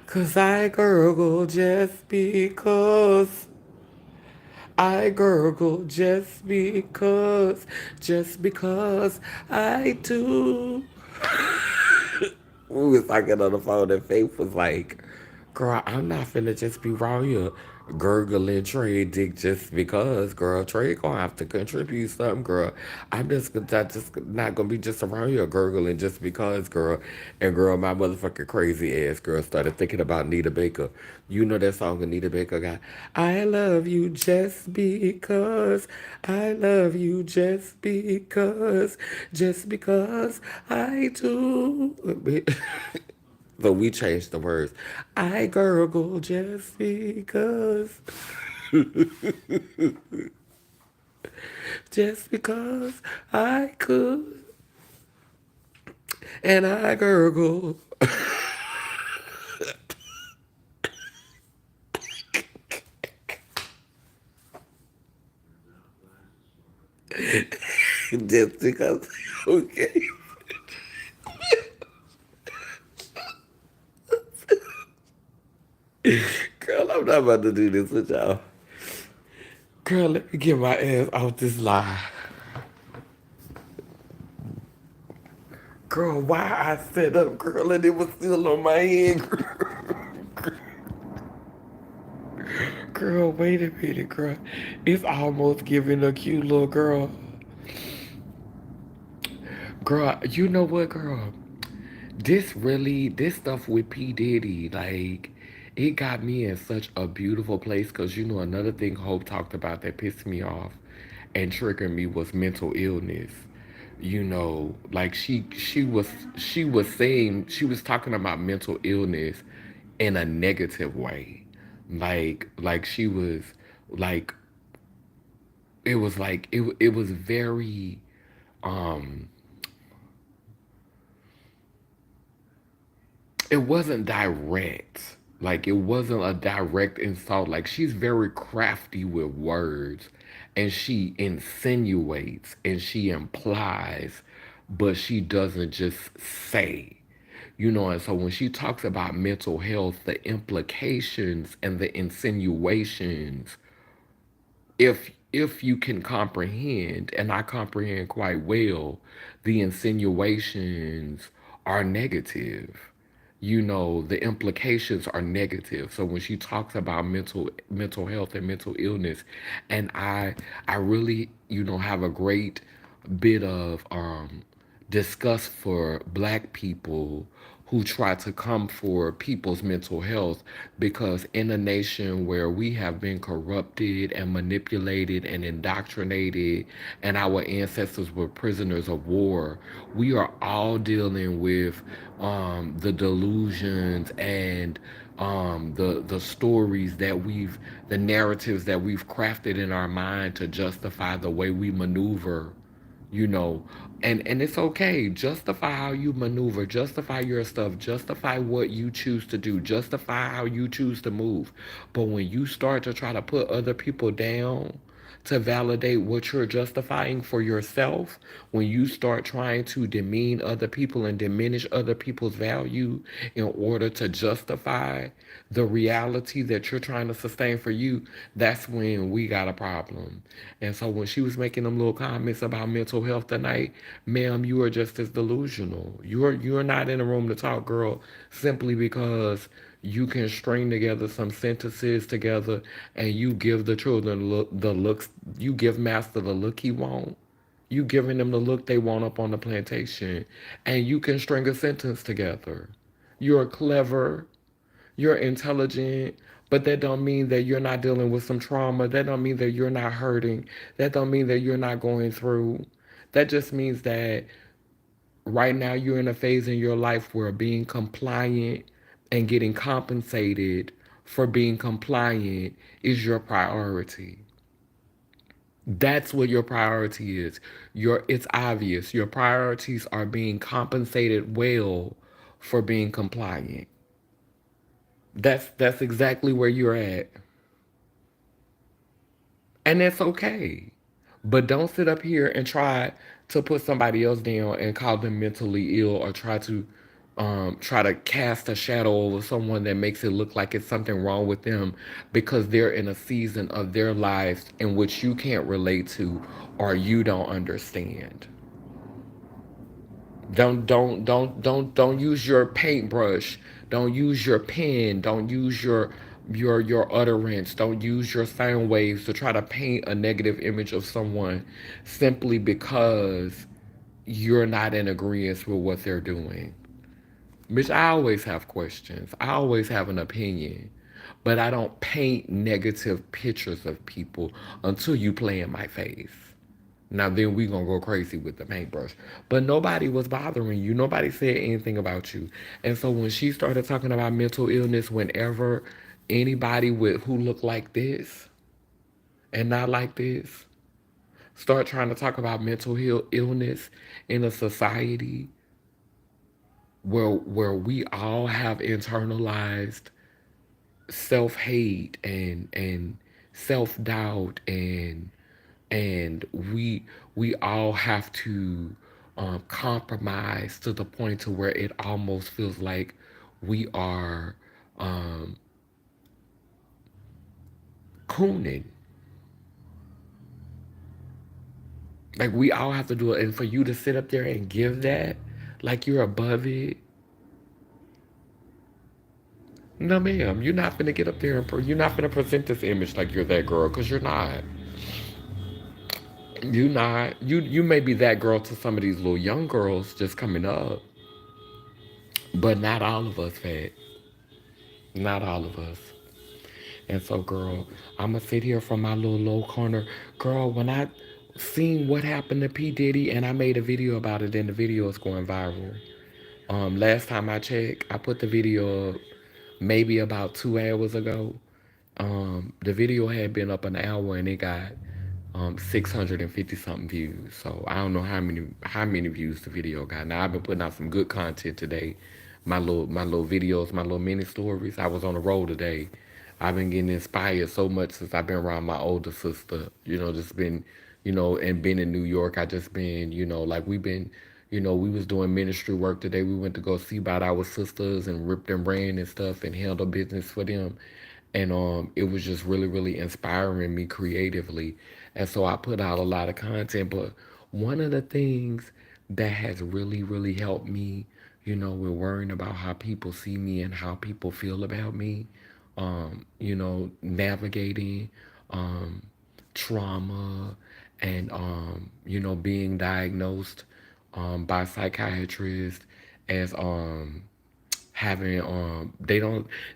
Cause I gurgle just because. I gurgle just because I do. We was talking on the phone and Faith was like, girl, I'm not finna just be around here gurgling Trey dick just because, girl. Trey gonna have to contribute something, girl. I'm just not gonna be just around here gurgling just because, girl. And girl, my motherfucking crazy ass girl started thinking about Nita Baker. You know that song Anita Baker got? I love you just because. I love you just because I do. So we changed the words. I gurgle just because. Just because I could. And I gurgle. Just because. Okay. Girl, I'm not about to do this with y'all. Girl, let me get my ass off this lie. Girl, why I set up, girl, and it was still on my head, girl, wait a minute, girl. It's almost giving a cute little girl. Girl, you know what, girl? This stuff with P. Diddy, like, it got me in such a beautiful place because, you know, another thing Hope talked about that pissed me off and triggered me was mental illness. You know, like she was saying she was talking about mental illness in a negative way. Like she was like it was very um it wasn't direct. Like it wasn't a direct insult. Like she's very crafty with words and she insinuates and she implies, but she doesn't just say. You know, and so when she talks about mental health, the implications and the insinuations, if you can comprehend, and I comprehend quite well, the insinuations are negative. You know, the implications are negative. So when she talks about mental health and mental illness, and I really, you know, have a great bit of disgust for black people who try to come for people's mental health because in a nation where we have been corrupted and manipulated and indoctrinated and our ancestors were prisoners of war, we are all dealing with the delusions and the stories that the narratives that we've crafted in our mind to justify the way we maneuver, you know, and it's okay. Justify how you maneuver, justify your stuff, justify what you choose to do, justify how you choose to move. But when you start to try to put other people down to validate what you're justifying for yourself, when you start trying to demean other people and diminish other people's value in order to justify the reality that you're trying to sustain for you, that's when we got a problem. And so when she was making them little comments about mental health tonight, ma'am, you are just as delusional. You're not in a room to talk, girl, simply because you can string together some sentences together, and you give the children the looks. You give master the look he want. You giving them the look they want up on the plantation, and you can string a sentence together. You're clever, you're intelligent, but that don't mean that you're not dealing with some trauma. That don't mean that you're not hurting. That don't mean that you're not going through. That just means that right now you're in a phase in your life where being compliant and getting compensated for being compliant is your priority. That's what your priority is. It's obvious. Your priorities are being compensated well for being compliant. That's exactly where you're at. And that's okay. But don't sit up here and try to put somebody else down and call them mentally ill, or try to cast a shadow over someone that makes it look like it's something wrong with them because they're in a season of their lives in which you can't relate to or you don't understand. Don't use your paintbrush. Don't use your pen. Don't use your utterance. Don't use your sound waves to try to paint a negative image of someone simply because you're not in agreement with what they're doing. Bitch, I always have questions. I always have an opinion. But I don't paint negative pictures of people until you play in my face. Now then we gonna go crazy with the paintbrush. But nobody was bothering you. Nobody said anything about you. And so when she started talking about mental illness, whenever anybody with who looked like this and not like this start trying to talk about illness in a society where we all have internalized self-hate and self-doubt, and we all have to compromise to the point to where it almost feels like we are um, cooning. Like we all have to do it, and for you to sit up there and give that like you're above it. No, ma'am, you're not gonna get up there and you're not gonna present this image like you're that girl, because you're not. You not. You may be that girl to some of these little young girls just coming up, but not all of us, Fat. Not all of us. And so, girl, I'ma sit here from my little low corner. Girl, when I seen what happened to P. Diddy and I made a video about it, and the video is going viral. Last time I checked, I put the video up maybe about 2 hours ago. The video had been up an hour and it got 650 something views. So I don't know how many views the video got. Now I've been putting out some good content today. My little videos, my little mini stories. I was on the road today. I've been getting inspired so much since I've been around my older sister. Just been, and been in New York. I just been, like we've been, we was doing ministry work today. We went to go see about our sisters and rip them ran and stuff and handle business for them. And it was just really, really inspiring me creatively. And so I put out a lot of content. But one of the things that has really, really helped me, with worrying about how people see me and how people feel about me, navigating um, trauma and, being diagnosed by psychiatrists as having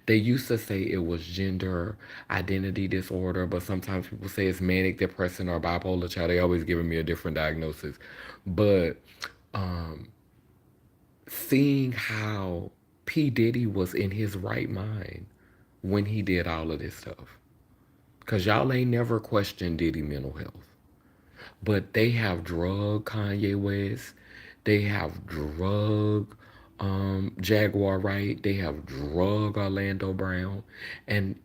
they used to say it was gender identity disorder, but sometimes people say it's manic depression or bipolar. Child, they always giving me a different diagnosis. But um seeing how P. Diddy was in his right mind when he did all of this stuff, because y'all ain't never questioned Diddy mental health. But they have drug Kanye West. They have drug Jaguar Wright. They have drug Orlando Brown. And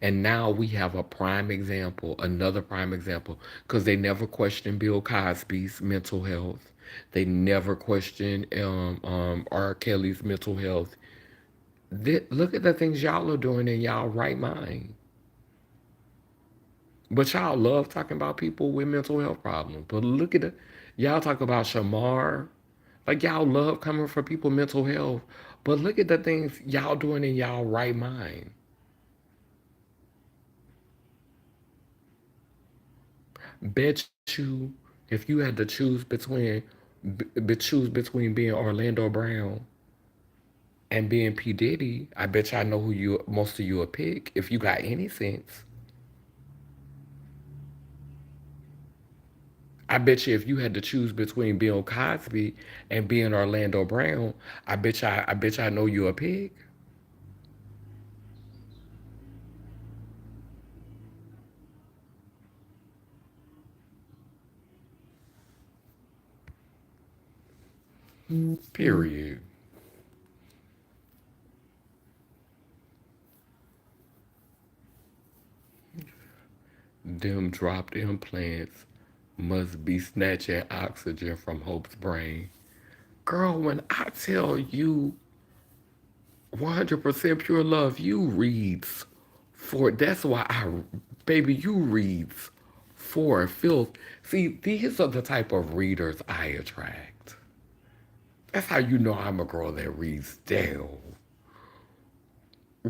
now we have a prime example, another prime example, because they never questioned Bill Cosby's mental health. They never questioned R. Kelly's mental health. Look at the things y'all are doing in y'all right mind. But y'all love talking about people with mental health problems. But look at it. Y'all talk about Shamar. Like y'all love coming for people mental health. But look at the things y'all doing in y'all right mind. Bet you, if you had to choose between being Orlando Brown and being P Diddy, I bet y'all know who you most of you would pick if you got any sense. I bet you if you had to choose between Bill Cosby and being Orlando Brown, I bet you I know you a pick. Period. Them dropped implants must be snatching oxygen from Hope's brain. Girl, when I tell you 100% pure love, you reads for that's why baby, you reads for filth. See, these are the type of readers I attract. That's how you know I'm a girl that reads down.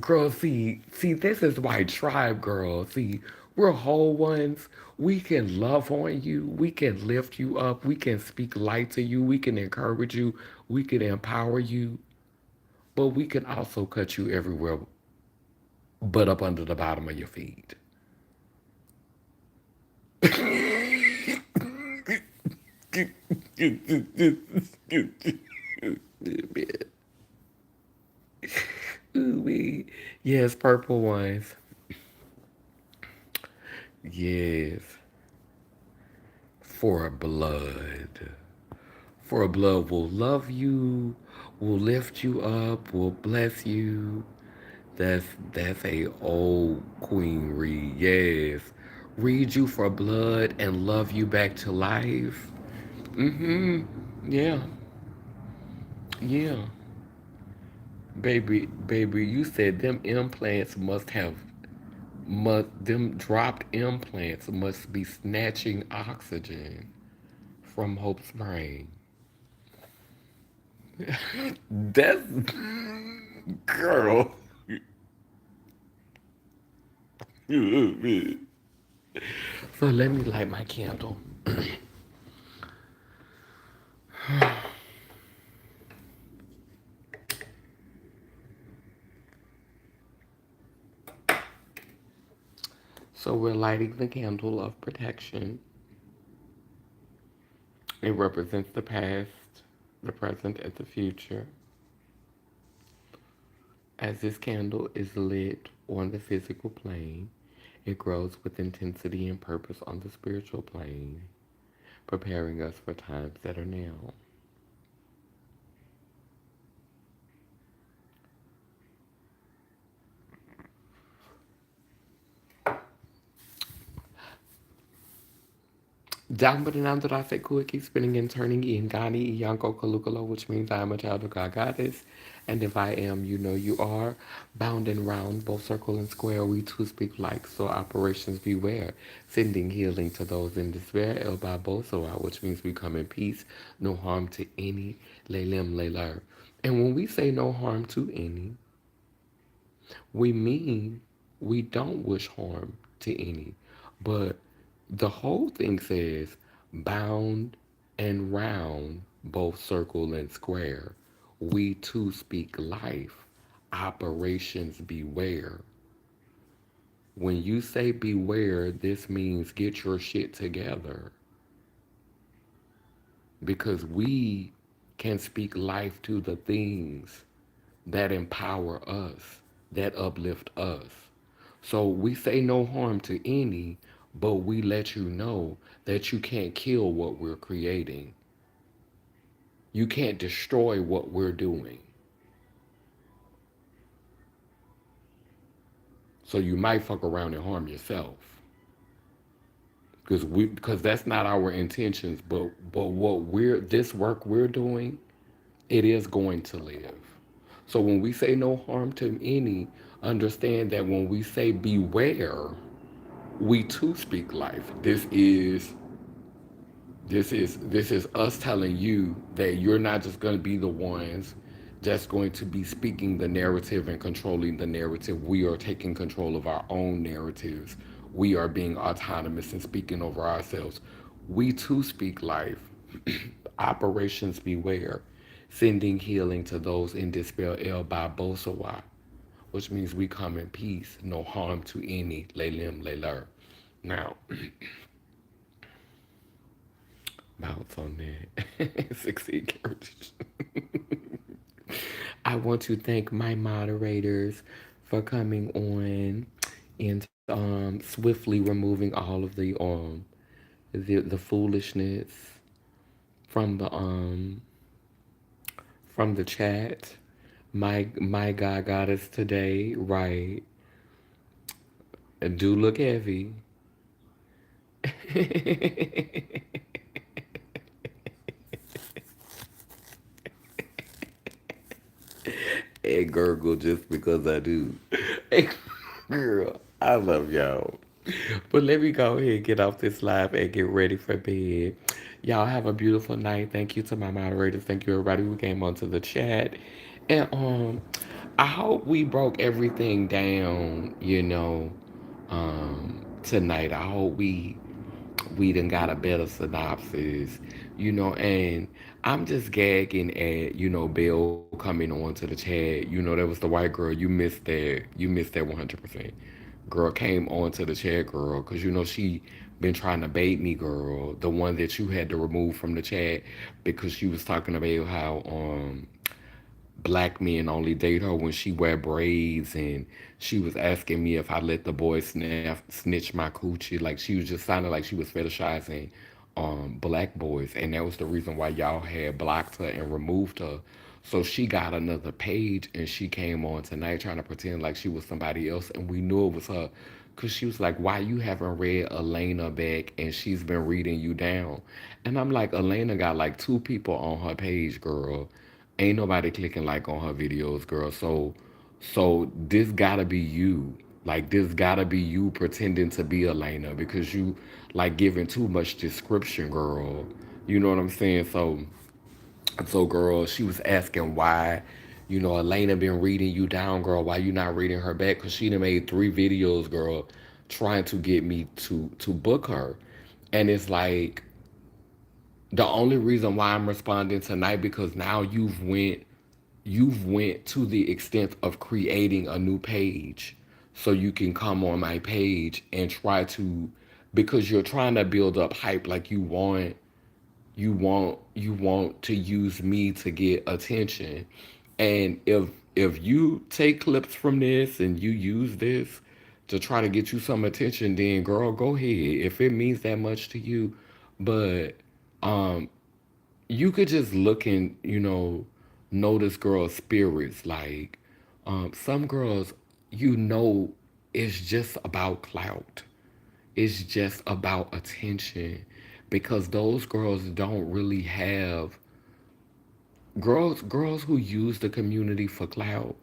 Girl, see, this is why tribe girl. See, we're whole ones. We can love on you. We can lift you up. We can speak light to you. We can encourage you. We can empower you. But we can also cut you everywhere but up under the bottom of your feet. Ooh, yes, purple ones. Yes, for blood. For blood will love you, will lift you up, will bless you. That's a old Queen Reed. Yes, read you for blood and love you back to life. Mm-hmm. Yeah, yeah. Baby, you said them implants must them dropped implants must be snatching oxygen from Hope's brain. That's girl. So let me light my candle. So we're lighting the candle of protection. It represents the past, the present, and the future. As this candle is lit on the physical plane, it grows with intensity and purpose on the spiritual plane, preparing us for times that are now. Down but down that I say cool, keep spinning and turning in Gani, Iyanko, Kalukalo, which means I am a child of God Goddess. And if I am, you know you are. Bound and round, both circle and square, we too speak like, so operations beware. Sending healing to those in despair, El Babosoa, which means we come in peace, no harm to any, Leilem Leiler. And when we say no harm to any, we mean we don't wish harm to any. But the whole thing says bound and round, both circle and square. We too speak life. Operations beware. When you say beware, this means get your shit together because we can speak life to the things that empower us, that uplift us. So we say no harm to any, but we let you know that you can't kill what we're creating. You can't destroy what we're doing. So you might fuck around and harm yourself. Because that's not our intentions, but what we're this work we're doing, it is going to live. So when we say no harm to any, understand that when we say beware, we too speak life. This is us telling you that you're not just going to be the ones just going to be speaking the narrative and controlling the narrative. We are taking control of our own narratives. We are being autonomous and speaking over ourselves. We too speak life. Operations beware, sending healing to those in despair, El Babosawa, which means we come in peace, no harm to any, Lelim Leler. Now, bounce on that. 16 characters. I want to thank my moderators for coming on and swiftly removing all of the foolishness from the chat. My God got us today right. Do look heavy. And gurgle just because I do. Hey, girl, I love y'all. But let me go ahead and get off this live and get ready for bed. Y'all have a beautiful night. Thank you to my moderators. Thank you everybody who came onto the chat. And I hope we broke everything down, tonight. I hope we done got a better synopsis, and I'm just gagging at, Bill coming on to the chat. That was the white girl. You missed that 100%. Girl came on to the chat, girl, because she been trying to bait me, girl. The one that you had to remove from the chat because she was talking about how black men only date her when she wear braids, and she was asking me if I let the boy snitch my coochie. Like, she was just sounding like she was fetishizing black boys, and that was the reason why y'all had blocked her and removed her. So she got another page, and she came on tonight trying to pretend like she was somebody else, and we knew it was her. Cause she was like, "Why you haven't read Elena back?" And she's been reading you down. And I'm like, Elena got like two people on her page, girl. Ain't nobody clicking like on her videos, girl. So this gotta be you. Like, this gotta be you pretending to be Elena because you like giving too much description, girl. You know what I'm saying? So girl, she was asking why, Elena been reading you down, girl. Why you not reading her back? Cause she done made 3 videos, girl, trying to get me to book her. And it's like, the only reason why I'm responding tonight because now you've went to the extent of creating a new page so you can come on my page and try to, because you're trying to build up hype, like you want to use me to get attention. And if you take clips from this and you use this to try to get you some attention, then girl, go ahead if it means that much to you. But um you could just look and, notice girls' spirits. Like, some girls, it's just about clout. It's just about attention, because those girls don't really have girls who use the community for clout.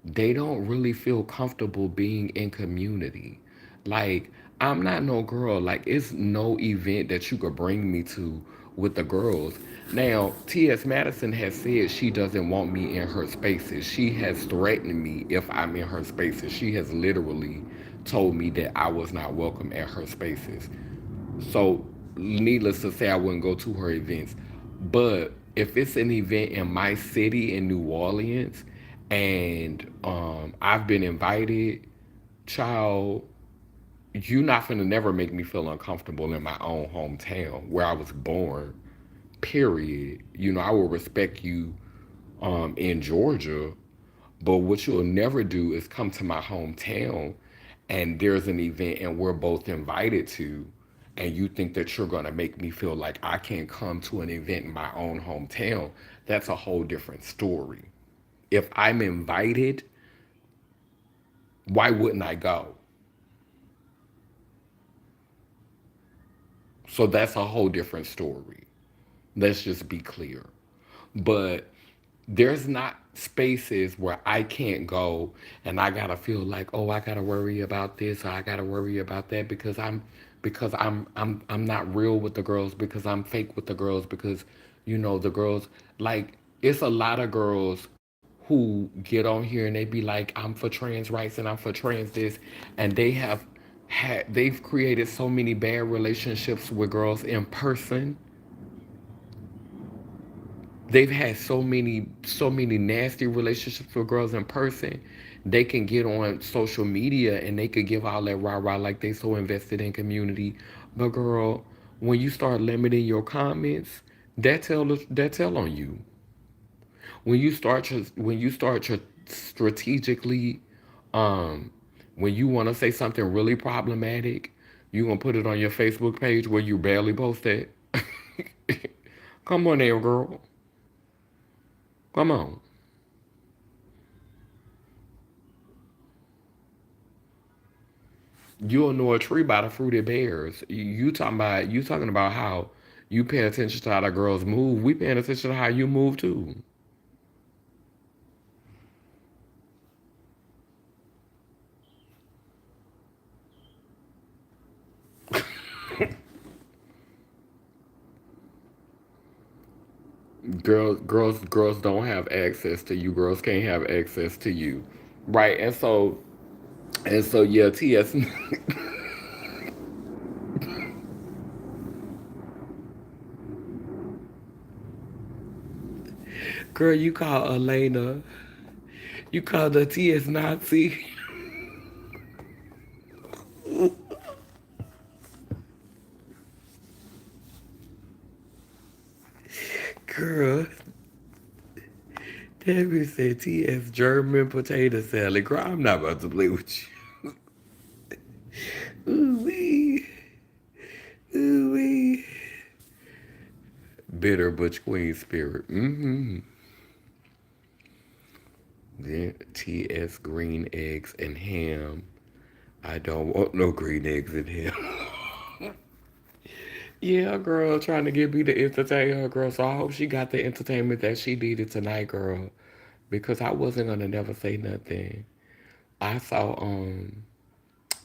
They don't really feel comfortable being in community. Like, I'm not no girl. Like, it's no event that you could bring me to with the girls. Now, T.S. Madison has said she doesn't want me in her spaces. She has threatened me if I'm in her spaces. She has literally told me that I was not welcome at her spaces. So, needless to say, I wouldn't go to her events. But if it's an event in my city in New Orleans and I've been invited, child, you're not gonna never make me feel uncomfortable in my own hometown where I was born. Period. I will respect you in Georgia, but what you'll never do is come to my hometown and there's an event and we're both invited to, and you think that you're going to make me feel like I can't come to an event in my own hometown. That's a whole different story. If I'm invited, why wouldn't I go? So that's a whole different story. Let's just be clear. But there's not spaces where I can't go and I gotta feel like, oh, I gotta worry about this or I gotta worry about that because I'm not real with the girls, because I'm fake with the girls, because the girls, like, it's a lot of girls who get on here and they be like, I'm for trans rights and I'm for trans this, and they've created so many bad relationships with girls in person. They've had so many nasty relationships with girls in person. They can get on social media and they could give all that rah rah like they so invested in community. But girl, when you start limiting your comments, that tell on you. When you start to strategically, um when you want to say something really problematic, you gonna put it on your Facebook page where you barely post it. Come on there, girl. Come on. You'll know a tree by the fruit it bears. You talking about how you pay attention to how the girls move. We paying attention to how you move too. Girls don't have access to you. Girls can't have access to you, right? And so yeah, TS. Girl, you call Elena. You called her TS Nazi. Girl, Debbie said TS German potato salad. Girl, I'm not about to play with you. Ooh wee. Ooh wee. Bitter Butch Queen spirit. Mm-hmm. Then TS green eggs and ham. I don't want no green eggs and ham. Yeah, girl, trying to get me to entertain her, girl. So I hope she got the entertainment that she needed tonight, girl. Because I wasn't gonna never say nothing. I saw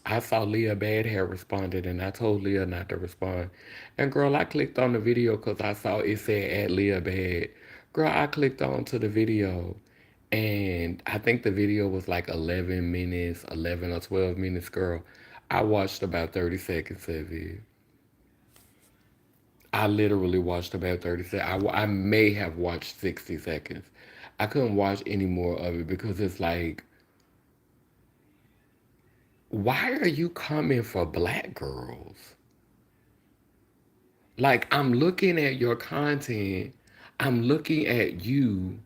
I saw Leah Badhair responded, and I told Leah not to respond. And girl, I clicked on the video because I saw it said at Leah Bad. Girl, I clicked on to the video, and I think the video was like 11 minutes, 11 or 12 minutes. Girl, I watched about 30 seconds of it. I literally watched about 30 seconds. I may have watched 60 seconds. I couldn't watch any more of it because it's like, why are you coming for black girls? Like, I'm looking at your content, I'm looking at you,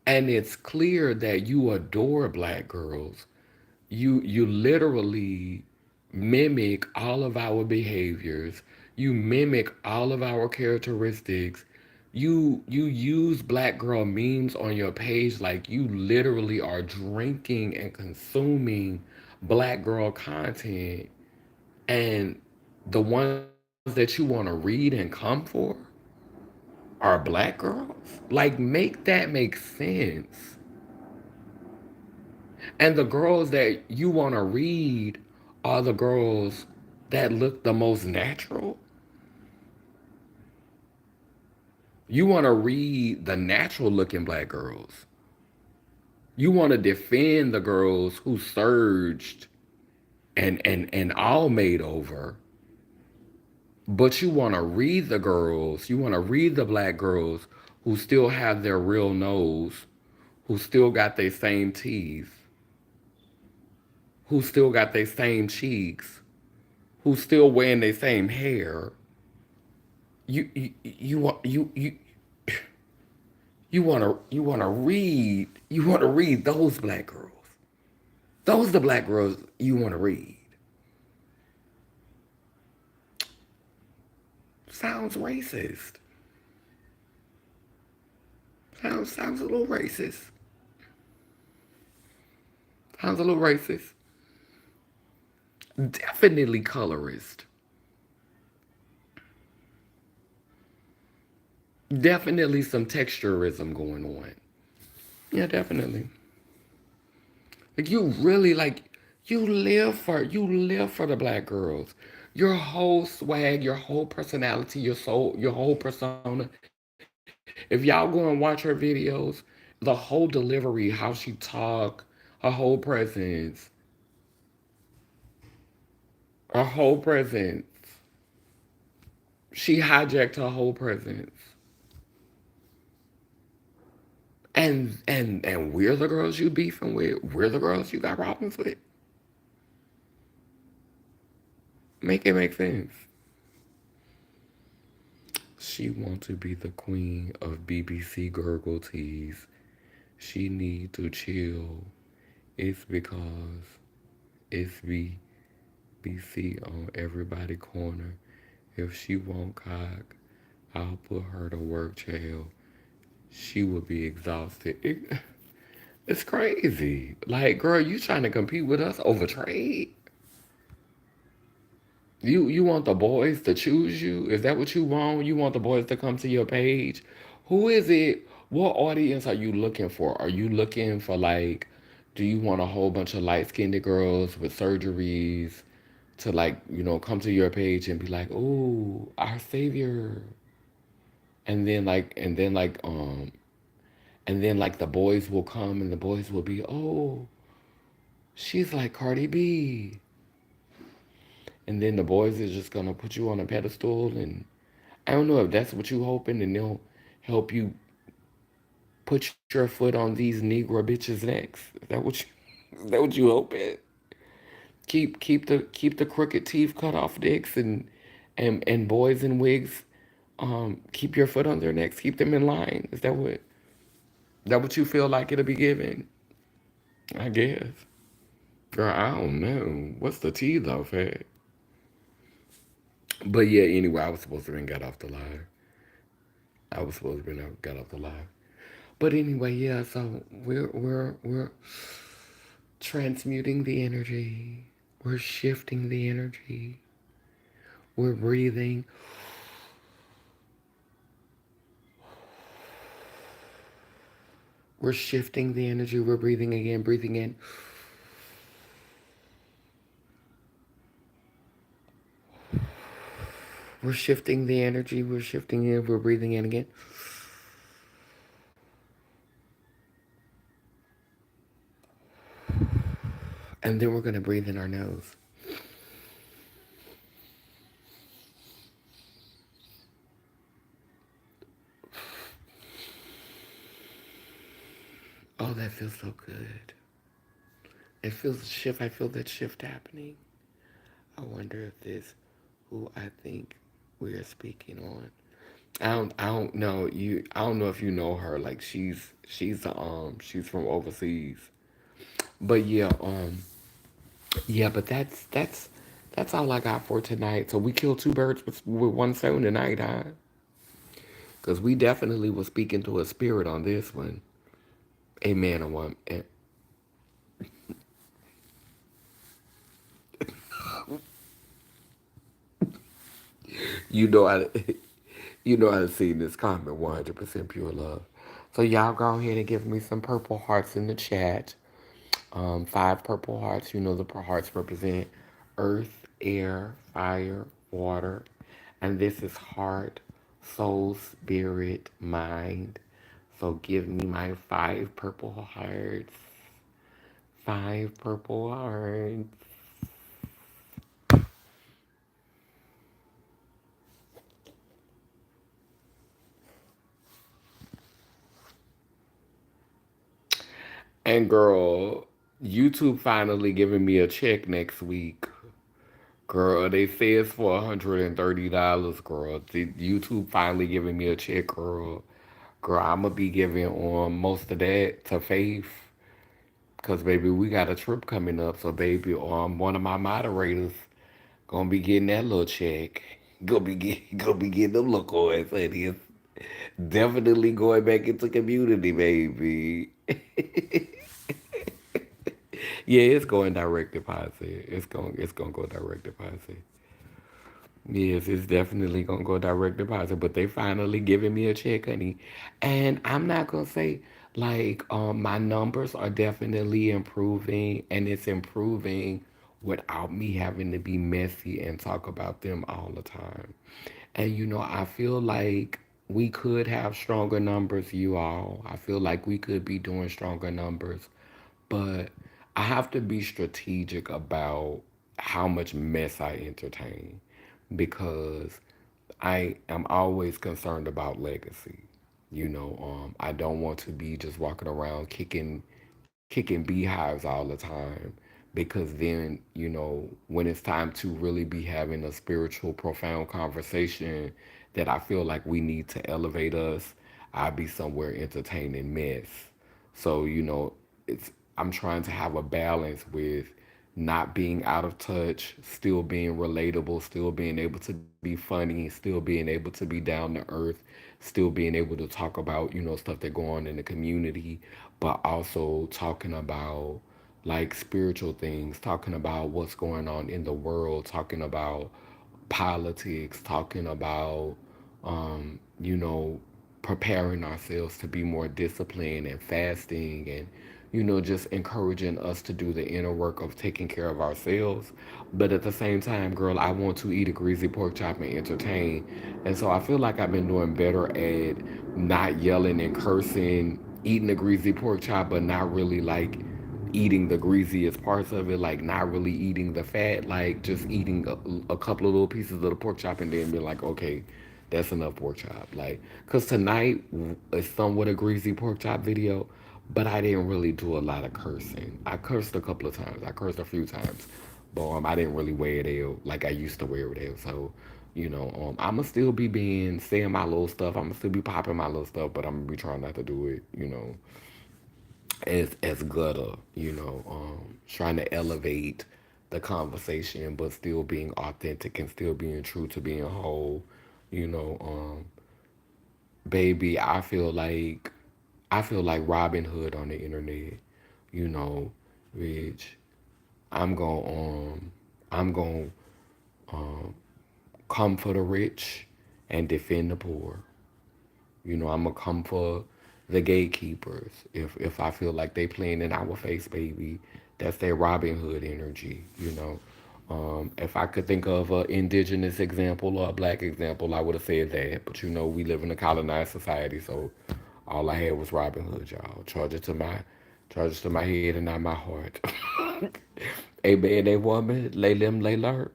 and it's clear that you adore black girls. You literally mimic all of our behaviors. You mimic all of our characteristics. You use black girl memes on your page like you literally are drinking and consuming black girl content, and the ones that you want to read and come for are black girls. Like, make that make sense. And the girls that you want to read are the girls that look the most natural. You want to read the natural looking black girls. You want to defend the girls who surged and all made over. But you want to read the black girls who still have their real nose, who still got their same teeth, who still got their same cheeks, who still wearing their same hair. You want to read those black girls. Those the black girls you want to read. Sounds racist. Sounds a little racist. Sounds a little racist. Definitely colorist. Definitely some texturism going on. Yeah, definitely. Like, you live for the black girls. Your whole swag, your whole personality, your whole persona. If y'all go and watch her videos, The whole delivery, how she talk, her whole presence, her whole presence. She hijacked her whole presence. And we're the girls you beefing with. We're the girls you got problems with. Make it make sense. She want to be the queen of BBC gurgle teas. She need to chill. It's because it's BBC on everybody corner. If she won't cock, I'll put her to work jail. She will be exhausted. It's crazy. Like, girl, you trying to compete with us over trade? You want the boys to choose you? Is that what you want? You want the boys to come to your page? Who is it? What audience are you looking for? Are you looking for like, do you want a whole bunch of light skinned girls with surgeries to like, come to your page and be like, oh, our savior. And then like the boys will come and the boys will be, oh, she's like Cardi B. And then the boys is just gonna put you on a pedestal, and I don't know if that's what you hoping, and they'll help you put your foot on these Negro bitches' necks. Is that what you hoping? Keep the crooked teeth cut off dicks and boys in wigs, keep your foot on their necks, keep them in line. Is that what you feel like it'll be given? I guess. Girl, I don't know. What's the tea though, fat? But yeah, anyway, I was supposed to have got off the live. I was supposed to have got off the live. But anyway, yeah, so we're transmuting the energy. We're shifting the energy. We're breathing. We're shifting the energy. We're breathing again, breathing in. We're shifting the energy. We're shifting in. We're breathing in again. And then we're going to breathe in our nose. Oh, that feels so good. It feels a shift. I feel that shift happening. I wonder if this who I think we are speaking on. I don't know you. I don't know if you know her. Like she's from overseas. But yeah. But that's all I got for tonight. So we killed two birds with one stone tonight, huh? Because we definitely was speaking to a spirit on this one. Amen. A one. You know I, you know I seen this comment 100% pure love. So y'all go ahead and give me some purple hearts in the chat. Five purple hearts. You know the hearts represent earth, air, fire, water, and this is heart, soul, spirit, mind. So give me my five purple hearts. Five purple hearts. And girl, YouTube finally giving me a check next week. Girl, they say it's for $130, girl. YouTube finally giving me a check, girl. Girl, I'ma be giving most of that to Faith. Cause baby, we got a trip coming up. So baby, one of my moderators gonna be getting that little check. Gonna be getting them little coins, honey. It's definitely going back into community, baby. Yeah, it's going direct deposit. It's gonna go direct deposit. Yes, it's definitely gonna go direct deposit. But they finally giving me a check, honey. And I'm not gonna say like my numbers are definitely improving and it's improving without me having to be messy and talk about them all the time. And I feel like we could have stronger numbers, you all. I feel like we could be doing stronger numbers, but I have to be strategic about how much mess I entertain because I am always concerned about legacy. I don't want to be just walking around kicking beehives all the time because then, when it's time to really be having a spiritual, profound conversation that I feel like we need to elevate us, I'll be somewhere entertaining mess. So, I'm trying to have a balance with not being out of touch, still being relatable, still being able to be funny, still being able to be down to earth, still being able to talk about, stuff that go on in the community, but also talking about like spiritual things, talking about what's going on in the world, talking about politics, talking about, you know, preparing ourselves to be more disciplined and fasting and, just encouraging us to do the inner work of taking care of ourselves. But at the same time, girl, I want to eat a greasy pork chop and entertain. And so I feel like I've been doing better at not yelling and cursing, eating a greasy pork chop, but not really like eating the greasiest parts of it, like not really eating the fat, like just eating a couple of little pieces of the pork chop and then be like, okay, that's enough pork chop. like because tonight is somewhat a greasy pork chop video, but I didn't really do a lot of cursing. I cursed a couple of times, I cursed a few times, but I didn't really wear it out like I used to wear it out. So I'ma still be being saying my little stuff, I'ma still be popping my little stuff, but I'm gonna be trying not to do it, as gutter, trying to elevate the conversation, but still being authentic and still being true to being whole. You know, baby, I feel like Robin Hood on the internet. You know, which I'm gonna I'm gonna come for the rich and defend the poor. I'm gonna come for the gatekeepers. If I feel like they playing in our face, baby, that's their Robin Hood energy. If I could think of an indigenous example or a black example, I would have said that. But we live in a colonized society, so all I had was Robin Hood, y'all. Charge it to my head and not my heart. A man, a woman, lay them, lay lurk.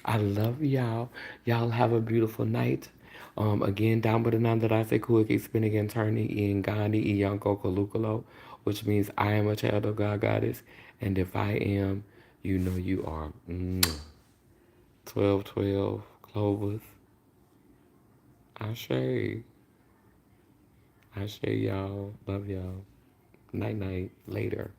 I love y'all. Y'all have a beautiful night. Again, down by the name that I say Kuiki spinning and turning in Gandhi Iyanko Kalukalo, which means I am a child of God goddess. And if I am, you know you are. 1212 Clovers. Ashe. Ashe, y'all. Love y'all. Night night. Later.